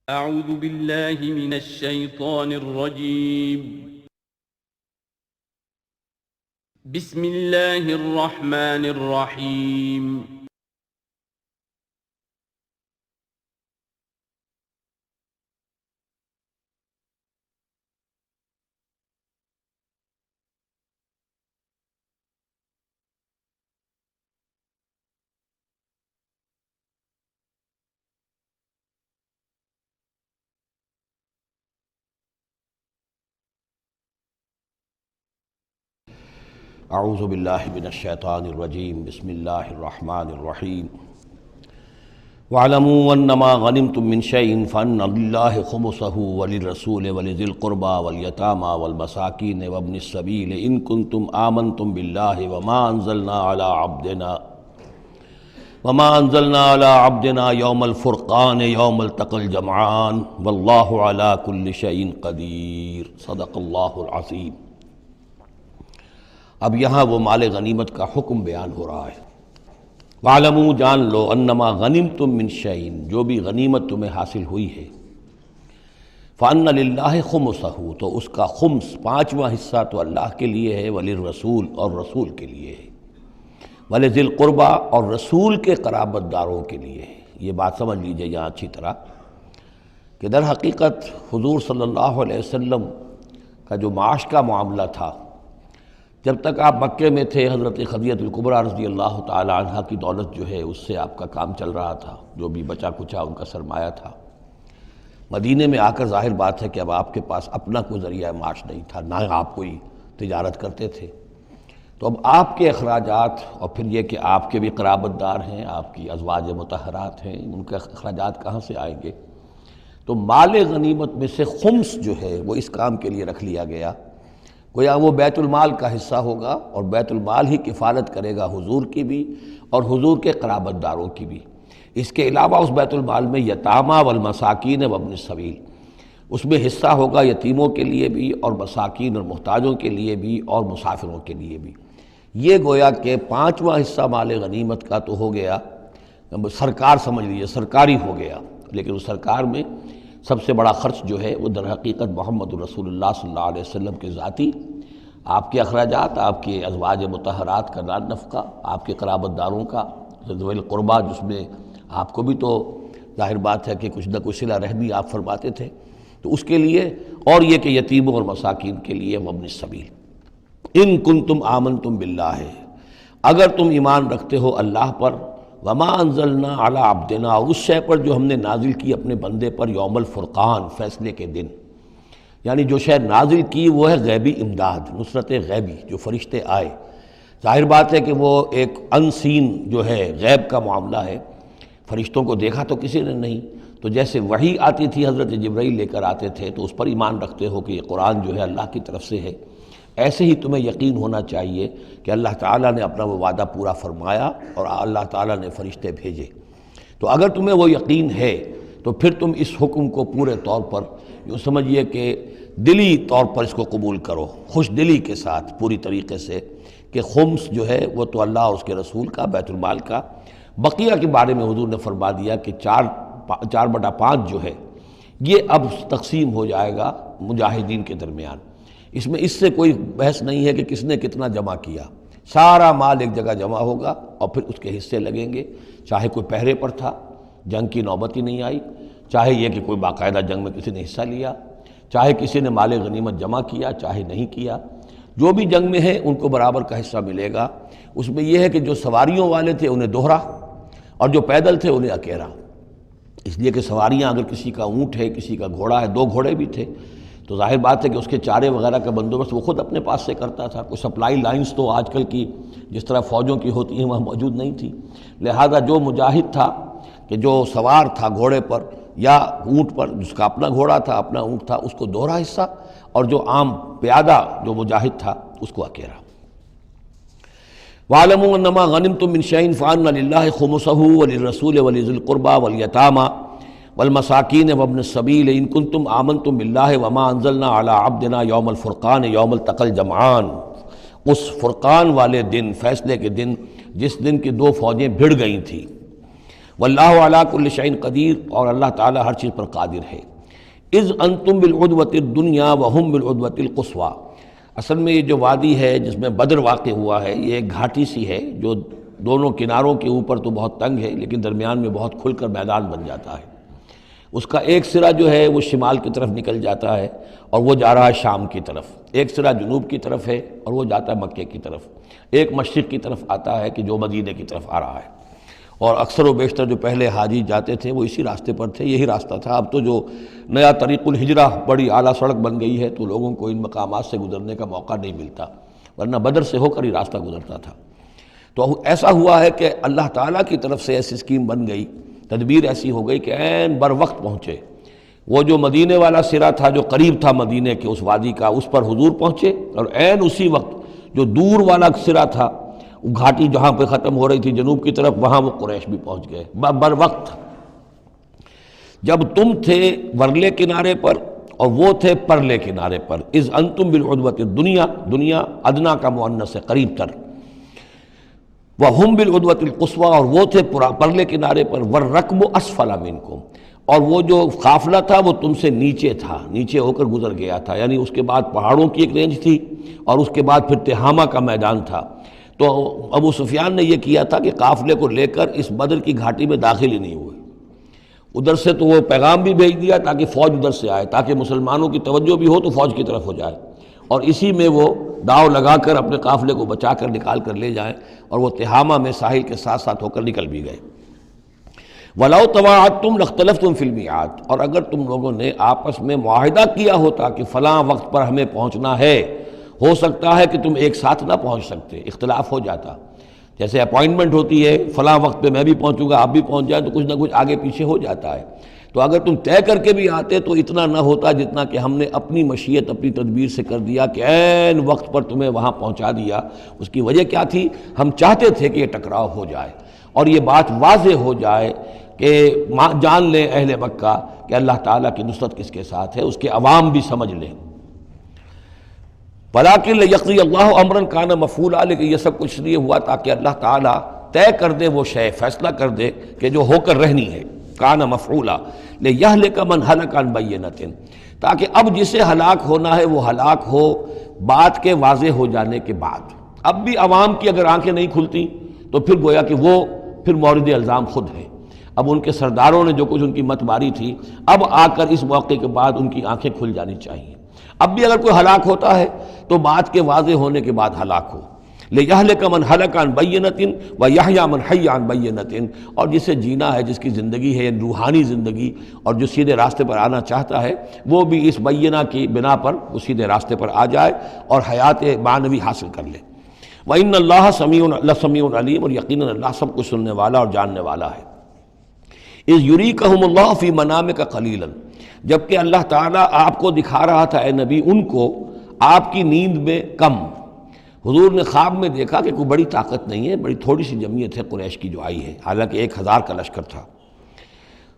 أعوذ بالله من الشيطان الرجيم. بسم الله الرحمن الرحيم. اعوذ باللہ من الشیطان الرجیم بسم اللہ الرحمن الرحیم وَاعْلَمُوا أَنَّمَا غَنِمْتُم مِّن شَيْءٍ فَأَنَّ لِلَّهِ خُمُسَهُ وَلِلرَّسُولِ وَلِذِي الْقُرْبَى وَالْيَتَامَى وَالْمَسَاكِينِ وَابْنِ السَّبِيلِ إِن كُنتُمْ آمَنتُم بِاللَّهِ وَمَا أَنزَلْنَا عَلَىٰ عَبْدِنَا يَوْمَ الْفُرْقَانِ يَوْمَ الْتَقَى الْجَمْعَانِ وَاللَّهُ عَلَىٰ كُلِّ شَيْءٍ قَدِيرٌ صدق اللہ العظیم۔ اب یہاں وہ مال غنیمت کا حکم بیان ہو رہا ہے۔ وَاعْلَمُوا جان لو انما غنمتم من شیء جو بھی غنیمت تمہیں حاصل ہوئی ہے، فَأَنَّ لِلَّهِ خُمُسَهُ تو اس کا خمس پانچواں حصہ تو اللہ کے لیے ہے، وَلِلرَّسُولِ اور رسول کے لیے ہے، وَلِذِي الْقُرْبَى اور رسول کے قرابت داروں کے لیے ہے۔ یہ بات سمجھ لیجئے یہاں اچھی طرح کہ در حقیقت حضور صلی اللہ علیہ وسلم کا جو معاش کا معاملہ تھا، جب تک آپ مکے میں تھے حضرت خدیجہ الکبریٰ رضی اللہ تعالی عنہا کی دولت جو ہے اس سے آپ کا کام چل رہا تھا، جو بھی بچا کچا ان کا سرمایہ تھا۔ مدینے میں آ کر ظاہر بات ہے کہ اب آپ کے پاس اپنا کوئی ذریعہ معاش نہیں تھا، نہ آپ کوئی تجارت کرتے تھے، تو اب آپ کے اخراجات اور پھر یہ کہ آپ کے بھی قرابت دار ہیں، آپ کی ازواج مطہرات ہیں، ان کے اخراجات کہاں سے آئیں گے؟ تو مال غنیمت میں سے خمس جو ہے وہ اس کام کے لیے رکھ لیا گیا، گویا وہ بیت المال کا حصہ ہوگا، اور بیت المال ہی کفالت کرے گا حضور کی بھی اور حضور کے قرابت داروں کی بھی۔ اس کے علاوہ اس بیت المال میں یتامى والمساکین وابن السبیل، اس میں حصہ ہوگا یتیموں کے لیے بھی اور مساکین اور محتاجوں کے لیے بھی اور مسافروں کے لیے بھی۔ یہ گویا کہ پانچواں حصہ مال غنیمت کا تو ہو گیا، سرکار سمجھ لیجیے سرکاری ہو گیا، لیکن اس سرکار میں سب سے بڑا خرچ جو ہے وہ در حقیقت محمد رسول اللہ صلی اللہ علیہ وسلم کے ذاتی، آپ کے اخراجات، آپ کے ازواج مطہرات کا نان نفقہ، آپ کے قرابت داروں کا ذوی القربیٰ، جس میں آپ کو بھی تو ظاہر بات ہے کہ کچھ نہ کچھ صلہ رحمی آپ فرماتے تھے، تو اس کے لیے، اور یہ کہ یتیموں اور مساکین کے لیے وابن السبیل۔ ان کنتم آمنتم باللہ، اگر تم ایمان رکھتے ہو اللہ پر، وما انزلنا علی عبدنا اور اس شے پر جو ہم نے نازل کی اپنے بندے پر، یوم الفرقان فیصلے کے دن، یعنی جو شے نازل کی وہ ہے غیبی امداد، نصرت غیبی، جو فرشتے آئے۔ ظاہر بات ہے کہ وہ ایک انسین جو ہے غیب کا معاملہ ہے، فرشتوں کو دیکھا تو کسی نے نہیں، تو جیسے وحی آتی تھی حضرت جبرائیل لے کر آتے تھے تو اس پر ایمان رکھتے ہو کہ یہ قرآن جو ہے اللہ کی طرف سے ہے، ایسے ہی تمہیں یقین ہونا چاہیے کہ اللہ تعالیٰ نے اپنا وہ وعدہ پورا فرمایا اور اللہ تعالیٰ نے فرشتے بھیجے۔ تو اگر تمہیں وہ یقین ہے تو پھر تم اس حکم کو پورے طور پر یوں سمجھیے کہ دلی طور پر اس کو قبول کرو، خوش دلی کے ساتھ پوری طریقے سے، کہ خمس جو ہے وہ تو اللہ اور اس کے رسول کا، بیت المال کا۔ بقیہ کے بارے میں حضور نے فرما دیا کہ 4/5 جو ہے یہ اب تقسیم ہو جائے گا مجاہدین کے درمیان۔ اس میں اس سے کوئی بحث نہیں ہے کہ کس نے کتنا جمع کیا، سارا مال ایک جگہ جمع ہوگا اور پھر اس کے حصے لگیں گے، چاہے کوئی پہرے پر تھا، جنگ کی نوبت ہی نہیں آئی، چاہے یہ کہ کوئی باقاعدہ جنگ میں کسی نے حصہ لیا، چاہے کسی نے مال غنیمت جمع کیا، چاہے نہیں کیا، جو بھی جنگ میں ہے ان کو برابر کا حصہ ملے گا۔ اس میں یہ ہے کہ جو سواریوں والے تھے انہیں دوہرا، اور جو پیدل تھے انہیں اکیرا، اس لیے کہ سواریاں اگر کسی کا اونٹ ہے، کسی کا گھوڑا ہے، 2 گھوڑے بھی تھے، تو ظاہر بات ہے کہ اس کے چارے وغیرہ کا بندوبست وہ خود اپنے پاس سے کرتا تھا، کوئی سپلائی لائنز تو آج کل کی جس طرح فوجوں کی ہوتی ہیں وہاں موجود نہیں تھی، لہذا جو مجاہد تھا کہ جو سوار تھا گھوڑے پر یا اونٹ پر، جس کا اپنا گھوڑا تھا اپنا اونٹ تھا، اس کو دوہرا حصہ، اور جو عام پیادہ جو مجاہد تھا اس کو اکیرا۔ وَاعْلَمُوا أَنَّمَا غَنِمْتُم مِّن شَيْءٍ فَأَنَّ لِلَّهِ خُمُسَهُ وَلِلرَّسُولِ وَلِذِي الْقُرْبَى وَالْيَتَامَى والمساکین وابن السبیل ان کنتم آمنتم باللہ وما انزلنا علی عبدنا یوم الفرقان یوم التقى الجمعان، اس فرقان والے دن، فیصلے کے دن، جس دن کی 2 فوجیں بھڑ گئی تھیں۔ واللہ علی کل شیء قدیر، اور اللہ تعالیٰ ہر چیز پر قادر ہے۔ اذ انتم بالعدوۃ الدنیا وہم بالعدوۃ القصویٰ، اصل میں یہ جو وادی ہے جس میں بدر واقع ہوا ہے، یہ ایک گھاٹی سی ہے جو دونوں کناروں کے اوپر تو بہت تنگ ہے لیکن درمیان میں بہت کھل کر میدان بن جاتا ہے۔ اس کا ایک سرا جو ہے وہ شمال کی طرف نکل جاتا ہے اور وہ جا رہا ہے شام کی طرف، ایک سرا جنوب کی طرف ہے اور وہ جاتا ہے مکے کی طرف، ایک مشرق کی طرف آتا ہے کہ جو مدینے کی طرف آ رہا ہے، اور اکثر و بیشتر جو پہلے حاجی جاتے تھے وہ اسی راستے پر تھے، یہی راستہ تھا۔ اب تو جو نیا طریق الہجرہ بڑی اعلیٰ سڑک بن گئی ہے تو لوگوں کو ان مقامات سے گزرنے کا موقع نہیں ملتا، ورنہ بدر سے ہو کر ہی راستہ گزرتا تھا۔ تو ایسا ہوا ہے کہ اللہ تعالیٰ کی طرف سے ایسی اسکیم بن گئی، تدبیر ایسی ہو گئی کہ عین بر وقت پہنچے۔ وہ جو مدینے والا سرا تھا جو قریب تھا مدینے کے اس وادی کا، اس پر حضور پہنچے، اور عین اسی وقت جو دور والا سرا تھا، گھاٹی جہاں پہ ختم ہو رہی تھی جنوب کی طرف، وہاں وہ قریش بھی پہنچ گئے بر وقت۔ جب تم تھے ورلے کنارے پر اور وہ تھے پرلے کنارے پر، اذ انتم بالعدوۃ الدنیا، دنیا ادنا کا مؤنث ہے، قریب تر، وہم بالعدوۃ القصویٰ، اور وہ تھے پرلے کنارے پر، والرکب اسفل منکم، اور وہ جو قافلہ تھا وہ تم سے نیچے تھا، نیچے ہو کر گزر گیا تھا، یعنی اس کے بعد پہاڑوں کی ایک رینج تھی اور اس کے بعد پھر تہامہ کا میدان تھا۔ تو ابو سفیان نے یہ کیا تھا کہ قافلے کو لے کر اس بدر کی گھاٹی میں داخل ہی نہیں ہوئے، ادھر سے تو وہ پیغام بھی بھیج دیا تاکہ فوج ادھر سے آئے، تاکہ مسلمانوں کی توجہ بھی ہو تو فوج کی طرف ہو جائے، اور اسی میں وہ داؤ لگا کر اپنے قافلے کو بچا کر نکال کر لے جائیں، اور وہ تہامہ میں ساحل کے ساتھ ساتھ ہو کر نکل بھی گئے۔ وَلَوْ تَوَاعَدْتُمْ لَاخْتَلَفْتُمْ فِي الْمِيعَادِ، اور اگر تم لوگوں نے آپس میں معاہدہ کیا ہوتا کہ فلاں وقت پر ہمیں پہنچنا ہے، ہو سکتا ہے کہ تم ایک ساتھ نہ پہنچ سکتے، اختلاف ہو جاتا، جیسے اپوائنٹمنٹ ہوتی ہے فلاں وقت پہ میں بھی پہنچوں گا آپ بھی پہنچ جائیں تو کچھ نہ کچھ آگے پیچھے ہو جاتا ہے، تو اگر تم طے کر کے بھی آتے تو اتنا نہ ہوتا جتنا کہ ہم نے اپنی مشیت اپنی تدبیر سے کر دیا کہ عین وقت پر تمہیں وہاں پہنچا دیا۔ اس کی وجہ کیا تھی؟ ہم چاہتے تھے کہ یہ ٹکراؤ ہو جائے اور یہ بات واضح ہو جائے کہ جان لیں اہل مکہ کہ اللہ تعالیٰ کی نصرت کس کے ساتھ ہے، اس کے عوام بھی سمجھ لیں۔ وَلَٰكِن لِيَقْضِيَ اللَّهُ أَمْرًا كَانَ مَفْعُولًا، لیکن یہ سب کچھ لیے ہوا تاکہ اللہ تعالیٰ طے کر دے وہ شے، فیصلہ کر دے کہ جو ہو کر رہنی ہے، كَانَ مَفْعُولًا لِيَهْلِكَ مَنْ هَلَكَ عَنْ بَيِّنَةٍ، تاکہ اب جسے ہلاک ہونا ہے وہ ہلاک ہو بات کے واضح ہو جانے کے بعد۔ اب بھی عوام کی اگر آنکھیں نہیں کھلتی تو پھر گویا کہ وہ پھر مورد الزام خود ہے، اب ان کے سرداروں نے جو کچھ ان کی مت ماری تھی، اب آ کر اس موقع کے بعد ان کی آنکھیں کھل جانی چاہیے۔ اب بھی اگر کوئی ہلاک ہوتا ہے تو بات کے واضح ہونے کے بعد ہلاک ہو۔ لِيَهْلِكَ مَنْ هَلَكَ عَنْ بَيِّنَةٍ وَيَحْيَىٰ مَنْ حَيَّ عَنْ بَيِّنَةٍ، اور جسے جینا ہے جس کی زندگی ہے روحانی زندگی اور جو سیدھے راستے پر آنا چاہتا ہے وہ بھی اس بینہ کی بنا پر وہ سیدھے راستے پر آ جائے اور حیات معنوی حاصل کر لے۔ وَإِنَّ اللَّهَ سَمِيعٌ عَلِيمٌ، اور یقیناً اللہ سب کچھ سننے والا اور جاننے والا ہے۔ اِذْ يُرِيكَهُمُ اللَّهُ فِي مَنَامِكَ قَلِيلًا، جبکہ اللہ تعالیٰ آپ کو دکھا رہا تھا اے نبی ان کو آپ کی نیند میں کم۔ حضور نے خواب میں دیکھا کہ کوئی بڑی طاقت نہیں ہے، بڑی تھوڑی سی جمعیت ہے قریش کی جو آئی ہے، حالانکہ 1000 کا لشکر تھا۔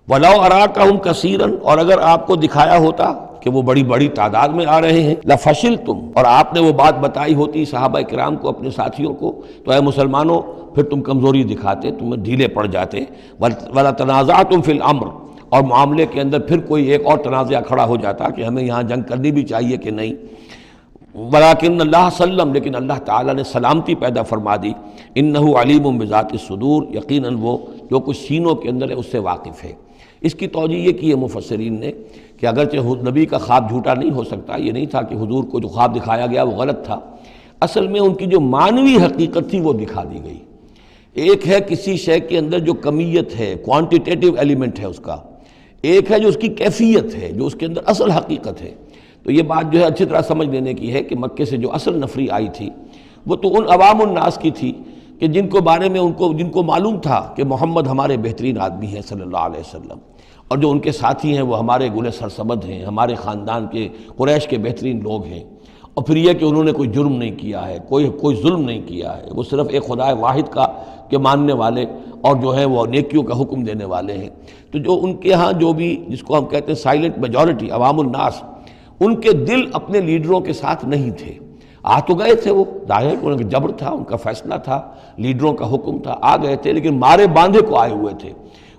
وَلَوْ أَرَاكَهُمْ كَثِيرًا، اور اگر آپ کو دکھایا ہوتا کہ وہ بڑی بڑی تعداد میں آ رہے ہیں، لَفَشِلْتُمْ، اور آپ نے وہ بات بتائی ہوتی صحابہ کرام کو اپنے ساتھیوں کو، تو اے مسلمانوں پھر تم کمزوری دکھاتے، تمہیں ڈھیلے پڑ جاتے۔ وَلَتَنَازَعْتُمْ فِي الْأَمْرِ، اور معاملے کے اندر پھر کوئی ایک اور تنازع کھڑا ہو جاتا کہ ہمیں یہاں جنگ کرنی بھی چاہیے کہ نہیں۔ وَلَٰكِنَّ اللَّهَ سَلَّمَ، لیکن اللہ تعالیٰ نے سلامتی پیدا فرما دی۔ إِنَّهُ عَلِيمٌ بِذَاتِ الصُّدُورِ، یقیناً وہ جو کچھ سینوں کے اندر ہے اس سے واقف ہے۔ اس کی توجیہ یہ کی ہے مفسرین نے کہ اگرچہ نبی کا خواب جھوٹا نہیں ہو سکتا، یہ نہیں تھا کہ حضور کو جو خواب دکھایا گیا وہ غلط تھا، اصل میں ان کی جو معنوی حقیقت تھی وہ دکھا دی گئی۔ ایک ہے کسی شے کے اندر جو کمیت ہے، کوانٹیٹیو ایلیمنٹ ہے اس کا، ایک ہے جو اس کی کیفیت ہے، جو اس کے اندر اصل حقیقت ہے۔ تو یہ بات جو ہے اچھی طرح سمجھ لینے کی ہے کہ مکے سے جو اصل نفری آئی تھی وہ تو ان عوام الناس کی تھی کہ جن کو بارے میں جن کو معلوم تھا کہ محمد ہمارے بہترین آدمی ہیں صلی اللہ علیہ وسلم، اور جو ان کے ساتھی ہیں وہ ہمارے گل سرسبد ہیں، ہمارے خاندان کے قریش کے بہترین لوگ ہیں، اور پھر یہ کہ انہوں نے کوئی جرم نہیں کیا ہے، کوئی ظلم نہیں کیا ہے، وہ صرف ایک خدا واحد کا کے ماننے والے اور جو ہے وہ نیکیوں کا حکم دینے والے ہیں۔ تو جو ان کے ہاں جو بھی جس کو ہم کہتے ہیں سائلنٹ میجورٹی، عوام الناس، ان کے دل اپنے لیڈروں کے ساتھ نہیں تھے۔ آ تو گئے تھے، وہ ظاہر ان کا جبر تھا، ان کا فیصلہ تھا، لیڈروں کا حکم تھا، آ گئے تھے، لیکن مارے باندھے کو آئے ہوئے تھے۔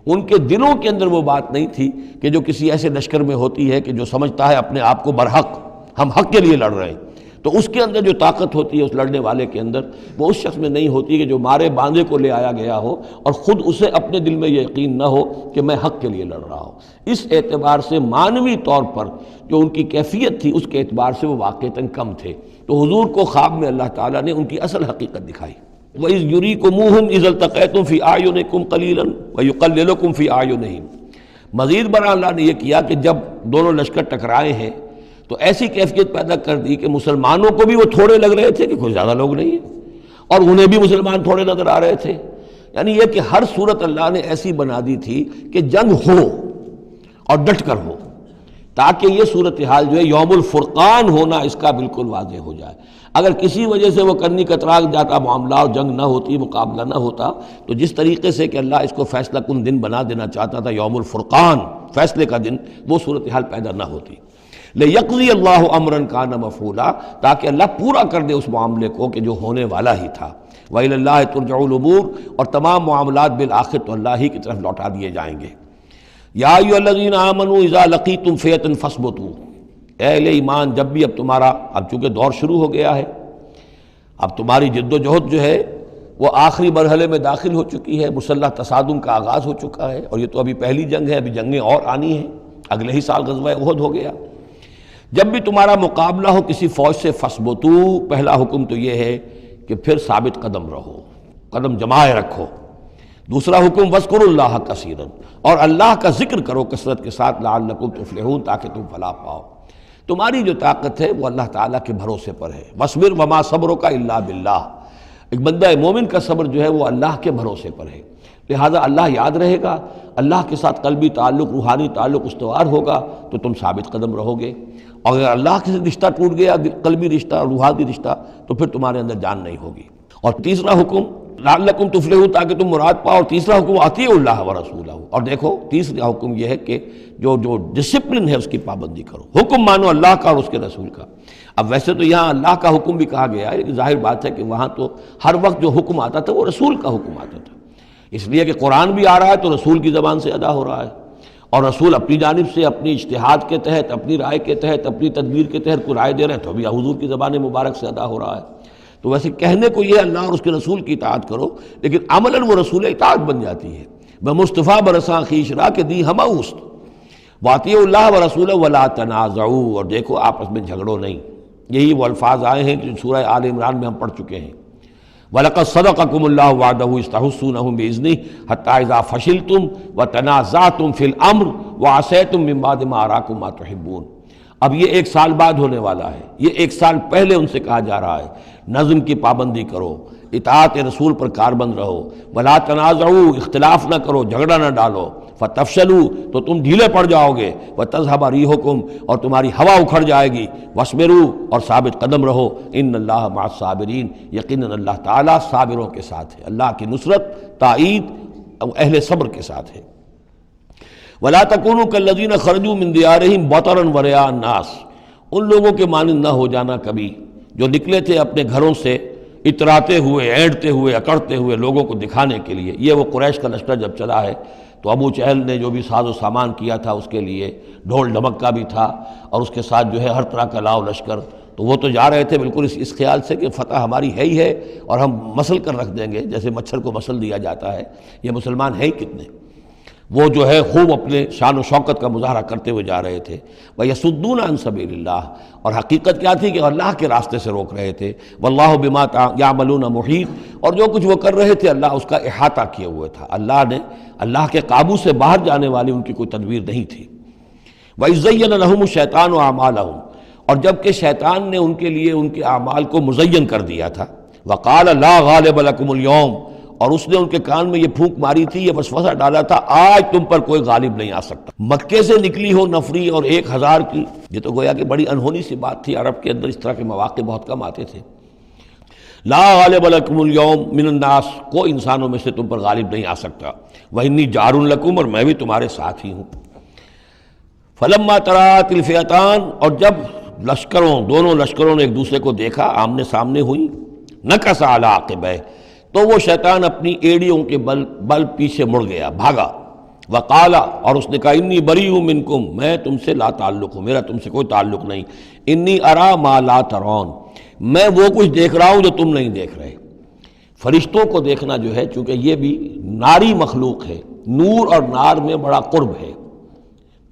ان کے دلوں کے اندر وہ بات نہیں تھی کہ جو کسی ایسے لشکر میں ہوتی ہے کہ جو سمجھتا ہے اپنے آپ کو برحق، ہم حق کے لیے لڑ رہے ہیں، تو اس کے اندر جو طاقت ہوتی ہے اس لڑنے والے کے اندر، وہ اس شخص میں نہیں ہوتی کہ جو مارے باندھے کو لے آیا گیا ہو اور خود اسے اپنے دل میں یہ یقین نہ ہو کہ میں حق کے لیے لڑ رہا ہوں۔ اس اعتبار سے معنوی طور پر جو ان کی کیفیت تھی اس کے اعتبار سے وہ واقعتاً کم تھے، تو حضور کو خواب میں اللہ تعالیٰ نے ان کی اصل حقیقت دکھائی۔ وَإِذْ يُرِيكُمُوهُمْ إِذَا الْتَقَيْتُمْ فِي أَعْيُنِكُمْ قَلِيلًا وَيُقَلِّلُكُمْ فِي أَعْيُنِهِمْ۔ مزید برآں اللہ نے یہ کیا کہ جب دونوں لشکر ٹکرائے ہیں تو ایسی کیفیت پیدا کر دی کہ مسلمانوں کو بھی وہ تھوڑے لگ رہے تھے کہ کوئی زیادہ لوگ نہیں ہیں، اور انہیں بھی مسلمان تھوڑے نظر آ رہے تھے۔ یعنی یہ کہ ہر صورت اللہ نے ایسی بنا دی تھی کہ جنگ ہو اور ڈٹ کر ہو، تاکہ یہ صورتحال جو ہے یوم الفرقان ہونا اس کا بالکل واضح ہو جائے۔ اگر کسی وجہ سے وہ کرنی کترا جاتا معاملہ اور جنگ نہ ہوتی، مقابلہ نہ ہوتا، تو جس طریقے سے کہ اللہ اس کو فیصلہ کن دن بنا دینا چاہتا تھا، یوم الفرقان فیصلے کا دن، وہ صورتحال پیدا نہ ہوتی۔ لِيَقْضِيَ اللَّهُ أَمْرًا كَانَ مَفْعُولًا، تاکہ اللہ پورا کر دے اس معاملے کو کہ جو ہونے والا ہی تھا۔ وَإِلَى اللَّهِ تُرْجَعُ الْأُمُورُ، اور تمام معاملات بالآخر تو اللہ ہی کی طرف لوٹا دیے جائیں گے۔ یا ایھا الذین آمنوا اذا لقیتم فئۃ فاثبتوا، اے اہل ایمان جب بھی اب تمہارا، اب چونکہ دور شروع ہو گیا ہے، اب تمہاری جد و جہد جو ہے وہ آخری مرحلے میں داخل ہو چکی ہے، مسلح تصادم کا آغاز ہو چکا ہے، اور یہ تو ابھی پہلی جنگ ہے، ابھی جنگیں اور آنی ہیں، اگلے ہی سال غزوہ احد ہو گیا۔ جب بھی تمہارا مقابلہ ہو کسی فوج سے فاثبتوا، پہلا حکم تو یہ ہے کہ پھر ثابت قدم رہو، قدم جمائے رکھو۔ دوسرا حکم واذکروا اللہ کثیرا، اور اللہ کا ذکر کرو کثرت کے ساتھ، لعلکم تفلحون، تاکہ تم فلاح پاؤ۔ تمہاری جو طاقت ہے وہ اللہ تعالیٰ کے بھروسے پر ہے۔ واصبر وما صبرک الا باللہ، ایک بندہ مومن کا صبر جو ہے وہ اللہ کے بھروسے پر ہے، لہذا اللہ یاد رہے گا، اللہ کے ساتھ قلبی تعلق، روحانی تعلق استوار ہوگا تو تم ثابت قدم رہو گے، اور اگر اللہ کے ساتھ رشتہ ٹوٹ گیا، قلبی رشتہ، روحانی رشتہ، تو پھر تمہارے اندر جان نہیں ہوگی۔ اور تیسرا حکم لعلکم تفلحون، تاکہ تم مراد پاؤ، اور تیسرا حکم اطیعوا اللہ ورسولہ، اور دیکھو تیسرا حکم یہ ہے کہ جو ڈسپلن ہے اس کی پابندی کرو، حکم مانو اللہ کا اور اس کے رسول کا۔ اب ویسے تو یہاں اللہ کا حکم بھی کہا گیا ہے، لیکن ظاہر بات ہے کہ وہاں تو ہر وقت جو حکم آتا تھا وہ رسول کا حکم آتا تھا، اس لیے کہ قرآن بھی آ رہا ہے تو رسول کی زبان سے ادا ہو رہا ہے، اور رسول اپنی جانب سے اپنی اجتہاد کے تحت، اپنی رائے کے تحت، اپنی تدبیر کے تحت کوئی رائے دے رہے ہیں تو بھی حضور کی زبان مبارک سے ادا ہو رہا ہے۔ تو ویسے کہنے کو یہ اللہ اور اس کے رسول کی اطاعت کرو، لیکن عملاً وہ رسول اطاعت بن جاتی ہے۔ بمصطفیٰ برساں خویش را کہ دی ہمہ اوست، واطیعوا اللہ ورسولہ ولا تنازعوا، اور دیکھو آپس میں جھگڑو نہیں۔ یہی وہ الفاظ آئے ہیں جو سورہ آل عمران میں ہم پڑھ چکے ہیں۔ وَلَقَدْ صَدَقَكُمُ اللَّهُ وَعْدَهُ إِذْ تَحُسُّونَهُمْ بِإِذْنِهِ حَتَّىٰ إِذَا فَشِلْتُمْ وَتَنَازَعْتُمْ فِي الْأَمْرِ وَعَصَيْتُمْ مِن بَعْدِ مَا أَرَاكُم مَّا تُحِبُّونَ۔ اب یہ ایک سال بعد ہونے والا ہے، یہ ایک سال پہلے ان سے کہا جا رہا ہے نظم کی پابندی کرو، اطاعت رسول پر کاربند رہو، ولا تنازعوا، اختلاف نہ کرو، جھگڑا نہ ڈالو، فتفشلوا، تو تم ڈھیلے پڑ جاؤ گے، وتذهب ريحكم، اور تمہاری ہوا اکھڑ جائے گی، واصبروا، اور ثابت قدم رہو، ان اللہ مع الصابرین، یقیناً اللہ تعالیٰ صابروں کے ساتھ ہے، اللہ کی نصرت، تائید اہل صبر کے ساتھ ہے۔ ولا تکونوا کالذین خرجوا من دیارہم بطرا ورئاء الناس، ان لوگوں کے مانند نہ ہو جانا کبھی جو نکلے تھے اپنے گھروں سے اتراتے ہوئے، اینٹتے ہوئے، اکڑتے ہوئے، لوگوں کو دکھانے کے لیے۔ یہ وہ قریش کا لشکر جب چلا ہے تو ابو جہل نے جو بھی ساز و سامان کیا تھا اس کے لیے ڈھول ڈھمک کا بھی تھا، اور اس کے ساتھ جو ہے ہر طرح کا لاؤ لشکر، تو وہ تو جا رہے تھے بالکل اس خیال سے کہ فتح ہماری ہے ہی ہے، اور ہم مسل کر رکھ دیں گے، جیسے مچھر کو مسل دیا جاتا ہے۔ یہ مسلمان ہے ہی کتنے، وہ جو ہے خوب اپنے شان و شوکت کا مظاہرہ کرتے ہوئے جا رہے تھے۔ وَيَصُدُّونَ عَن سَبِيلِ اللَّهِ، اور حقیقت کیا تھی کہ اللہ کے راستے سے روک رہے تھے۔ وَاللَّهُ بِمَا يَعْمَلُونَ مُحِيطٌ، اور جو کچھ وہ کر رہے تھے اللہ اس کا احاطہ کیے ہوئے تھا، اللہ کے قابو سے باہر جانے والی ان کی کوئی تدبیر نہیں تھی۔ وَإِذْ زَيَّنَ لَهُمُ الشَّيْطَانُ أَعْمَالَهُمْ، اور جب کہ شیطان نے ان کے لیے ان کے اعمال کو مزین کر دیا تھا۔ وَقَالَ لَا غَالِبَ لَكُمُ الْيَوْمَ، اور اس نے ان کے کان میں یہ پھونک ماری تھی، یہ وسوسہ ڈالا تھا، آج تم پر کوئی غالب نہیں آ سکتا۔ مکے سے نکلی ہو نفری اور 1000 کی، یہ تو گویا کہ بڑی انہونی سی بات تھی، عرب کے اندر اس طرح کے مواقع بہت کم آتے تھے۔ لا غالب لکم اليوم من الناس، کوئی انسانوں میں سے تم پر غالب نہیں آ سکتا۔ وانی جار لکم، اور میں بھی تمہارے ساتھ ہی ہوں۔ فلما تراءت الفئتان، اور جب دونوں لشکروں نے ایک دوسرے کو دیکھا، آمنے سامنے ہوئی، نکص علی عقبیہ، تو وہ شیطان اپنی ایڑیوں کے بل پیچھے مڑ گیا، بھاگا۔ وقالا، اور اس نے کہا انی بریء منکم، میں تم سے لا تعلق ہوں، میرا تم سے کوئی تعلق نہیں، انی ارا ما لا ترون، میں وہ کچھ دیکھ رہا ہوں جو تم نہیں دیکھ رہے۔ فرشتوں کو دیکھنا جو ہے، چونکہ یہ بھی ناری مخلوق ہے، نور اور نار میں بڑا قرب ہے،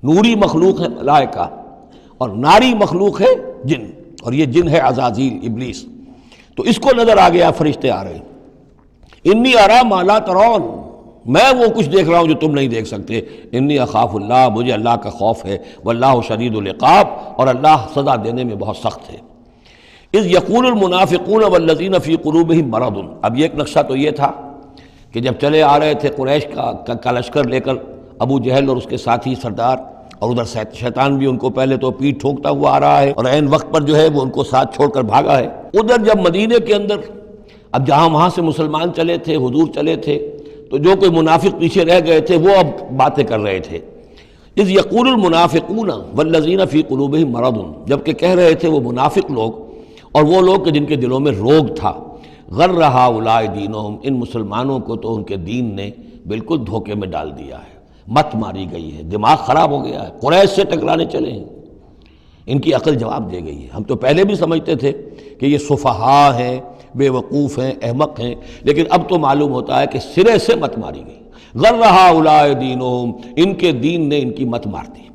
نوری مخلوق ہے ملائکہ اور ناری مخلوق ہے جن، اور یہ جن ہے عزازیل ابلیس، تو اس کو نظر آ گیا فرشتے آ رہے ہیں۔ انی ارا ما لا ترون، میں وہ کچھ دیکھ رہا ہوں جو تم نہیں دیکھ سکتے، انی اخاف اللہ، مجھے اللہ کا خوف ہے، واللہ شدید العقاب، اور اللہ سزا دینے میں بہت سخت ہے۔ اذ یقول المنافقون والذین فی قلوبہم مرض، اب یہ ایک نقشہ تو یہ تھا کہ جب چلے آ رہے تھے قریش کا لشکر لے کر ابو جہل اور اس کے ساتھی سردار، اور ادھر شیطان بھی ان کو پہلے تو پیٹھ ٹھوکتا ہوا آ رہا ہے، اور عین وقت پر جو ہے وہ ان کو ساتھ چھوڑ کر بھاگا ہے۔ ادھر جب مدینے کے اندر اب جہاں وہاں سے مسلمان چلے تھے، حضور چلے تھے، تو جو کوئی منافق پیچھے رہ گئے تھے وہ اب باتیں کر رہے تھے۔ اذ یقول المنافقون والذین فی قلوبہم مرض، جبکہ کہہ رہے تھے وہ منافق لوگ اور وہ لوگ کہ جن کے دلوں میں روگ تھا، غر ہؤلاء دینہم، ان مسلمانوں کو تو ان کے دین نے بالکل دھوکے میں ڈال دیا ہے، مت ماری گئی ہے، دماغ خراب ہو گیا ہے، قریش سے ٹکرانے چلے ہیں، ان کی عقل جواب دے گئی ہے۔ ہم تو پہلے بھی سمجھتے تھے کہ یہ سفہاء ہیں، بے وقوف ہیں، احمق ہیں، لیکن اب تو معلوم ہوتا ہے کہ سرے سے مت ماری گئی۔ غر ہؤلاء دینہم، ان کے دین نے ان کی مت مار دی۔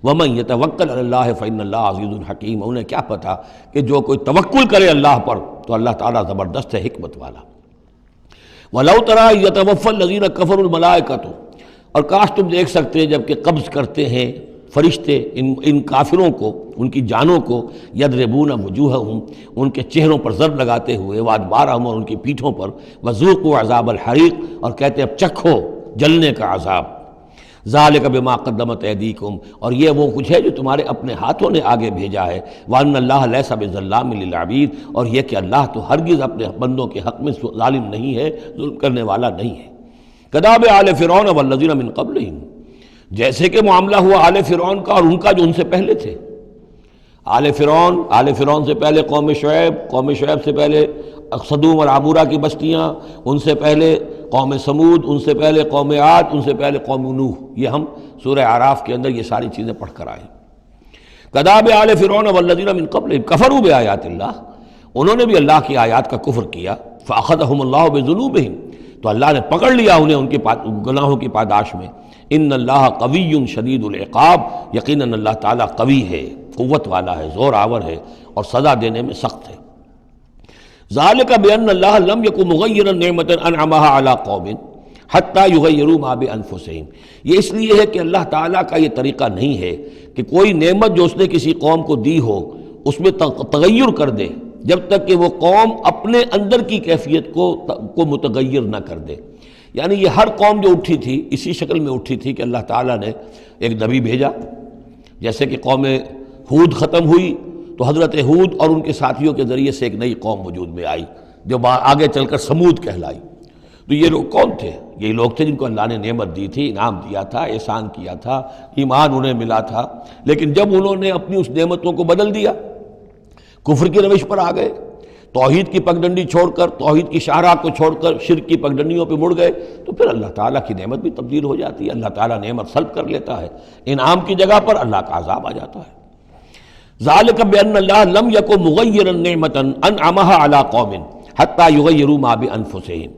ومن یتوکل علی اللہ فإن اللہ عزیز حکیم، انہیں کیا پتا کہ جو کوئی توکل کرے اللہ پر تو اللہ تعالیٰ زبردست ہے، حکمت والا۔ وَلَوْ تَرَىٰ يَتَوَفَّى الَّذِينَ كَفَرُوا الْمَلَائِكَةُ، اور کاش تم دیکھ سکتے جب کہ قبض کرتے ہیں فرشتے ان کافروں کو، ان کی جانوں کو، یضربون وجوہہم، ان کے چہروں پر ضرب لگاتے ہوئے، وادبارہم، اور ان کی پیٹھوں پر، وذوقوا عذاب الحریق، اور کہتے اب چکھو جلنے کا عذاب، ذالک بما قدمت ایدیکم، اور یہ وہ کچھ ہے جو تمہارے اپنے ہاتھوں نے آگے بھیجا ہے، وان اللہ لیس بظلام للعبید، اور یہ کہ اللہ تو ہرگز اپنے بندوں کے حق میں ظالم نہیں ہے، ظلم کرنے والا نہیں ہے۔ کداب آل فرعون والذین من قبلہم، جیسے کہ معاملہ ہوا آل فرعون کا اور ان کا جو ان سے پہلے تھے۔ آل فرعون سے پہلے قوم شعیب سے پہلے صدوم اور عمورہ کی بستیاں، ان سے پہلے قوم سمود، ان سے پہلے قوم عاد، ان سے پہلے قوم نوح، یہ ہم سورہ اعراف کے اندر یہ ساری چیزیں پڑھ کر آئے۔ کداب آل فرعون والذین من قبلہم کفروا بآیات اللہ، انہوں نے بھی اللہ کی آیات کا کفر کیا، فأخذہم اللہ بذنوبہم، تو اللہ نے پکڑ لیا انہیں ان کے گناہوں کی پاداش میں۔ ان اللہ قوی شدید العقاب، یقیناً اللہ تعالیٰ قوی ہے، قوت والا ہے، زور آور ہے، اور سزا دینے میں سخت ہے۔ ذالک بان اللہ لم یکن مغیرا نعمۃ انعمها علی قوم حتی یغیروا ما بانفسہم، یہ اس لیے ہے کہ اللہ تعالیٰ کا یہ طریقہ نہیں ہے کہ کوئی نعمت جو اس نے کسی قوم کو دی ہو اس میں تغیر کر دے جب تک کہ وہ قوم اپنے اندر کی کیفیت کو متغیر نہ کر دے۔ یعنی یہ ہر قوم جو اٹھی تھی اسی شکل میں اٹھی تھی کہ اللہ تعالیٰ نے ایک نبی بھیجا، جیسے کہ قوم ہود ختم ہوئی تو حضرت ہود اور ان کے ساتھیوں کے ذریعے سے ایک نئی قوم وجود میں آئی جو آگے چل کر سمود کہلائی۔ تو یہ لوگ کون تھے؟ یہ لوگ تھے جن کو اللہ نے نعمت دی تھی، انعام دیا تھا، احسان کیا تھا، ایمان انہیں ملا تھا، لیکن جب انہوں نے اپنی اس نعمتوں کو بدل دیا، کفر کی روش پر آ گئے، توحید کی پگڈنڈی چھوڑ کر، توحید کی شاہراہ کو چھوڑ کر شرک کی پگڈنڈیوں پہ مڑ گئے، تو پھر اللہ تعالیٰ کی نعمت بھی تبدیل ہو جاتی ہے، اللہ تعالیٰ نعمت سلب کر لیتا ہے، انعام کی جگہ پر اللہ کا عذاب آ جاتا ہے۔ ذالک بان اللہ لم یکن مغیرا نعمۃ انعمها علی قوم حتی یغیروا ما بانفسہم،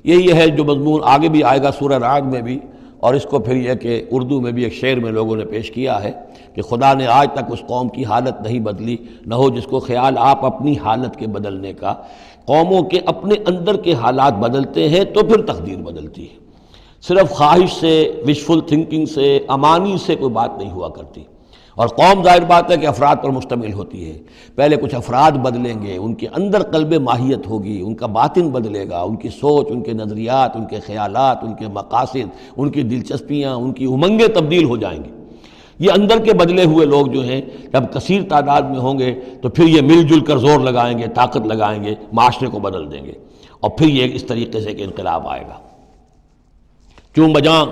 یہی ہے جو مضمون آگے بھی آئے گا سورہ رعد میں بھی، اور اس کو پھر یہ کہ اردو میں بھی ایک شعر میں لوگوں نے پیش کیا ہے کہ خدا نے آج تک اس قوم کی حالت نہیں بدلی، نہ ہو جس کو خیال آپ اپنی حالت کے بدلنے کا۔ قوموں کے اپنے اندر کے حالات بدلتے ہیں تو پھر تقدیر بدلتی ہے، صرف خواہش سے، وشفل تھنکنگ سے، امانی سے کوئی بات نہیں ہوا کرتی۔ اور قوم ظاہر بات ہے کہ افراد پر مشتمل ہوتی ہے، پہلے کچھ افراد بدلیں گے، ان کے اندر قلب ماہیت ہوگی، ان کا باطن بدلے گا، ان کی سوچ، ان کے نظریات، ان کے خیالات، ان کے مقاصد، ان کی دلچسپیاں، ان کی امنگیں تبدیل ہو جائیں گی۔ یہ اندر کے بدلے ہوئے لوگ جو ہیں جب کثیر تعداد میں ہوں گے تو پھر یہ مل جل کر زور لگائیں گے، طاقت لگائیں گے، معاشرے کو بدل دیں گے، اور پھر یہ اس طریقے سے کہ انقلاب آئے گا۔ چون بجاں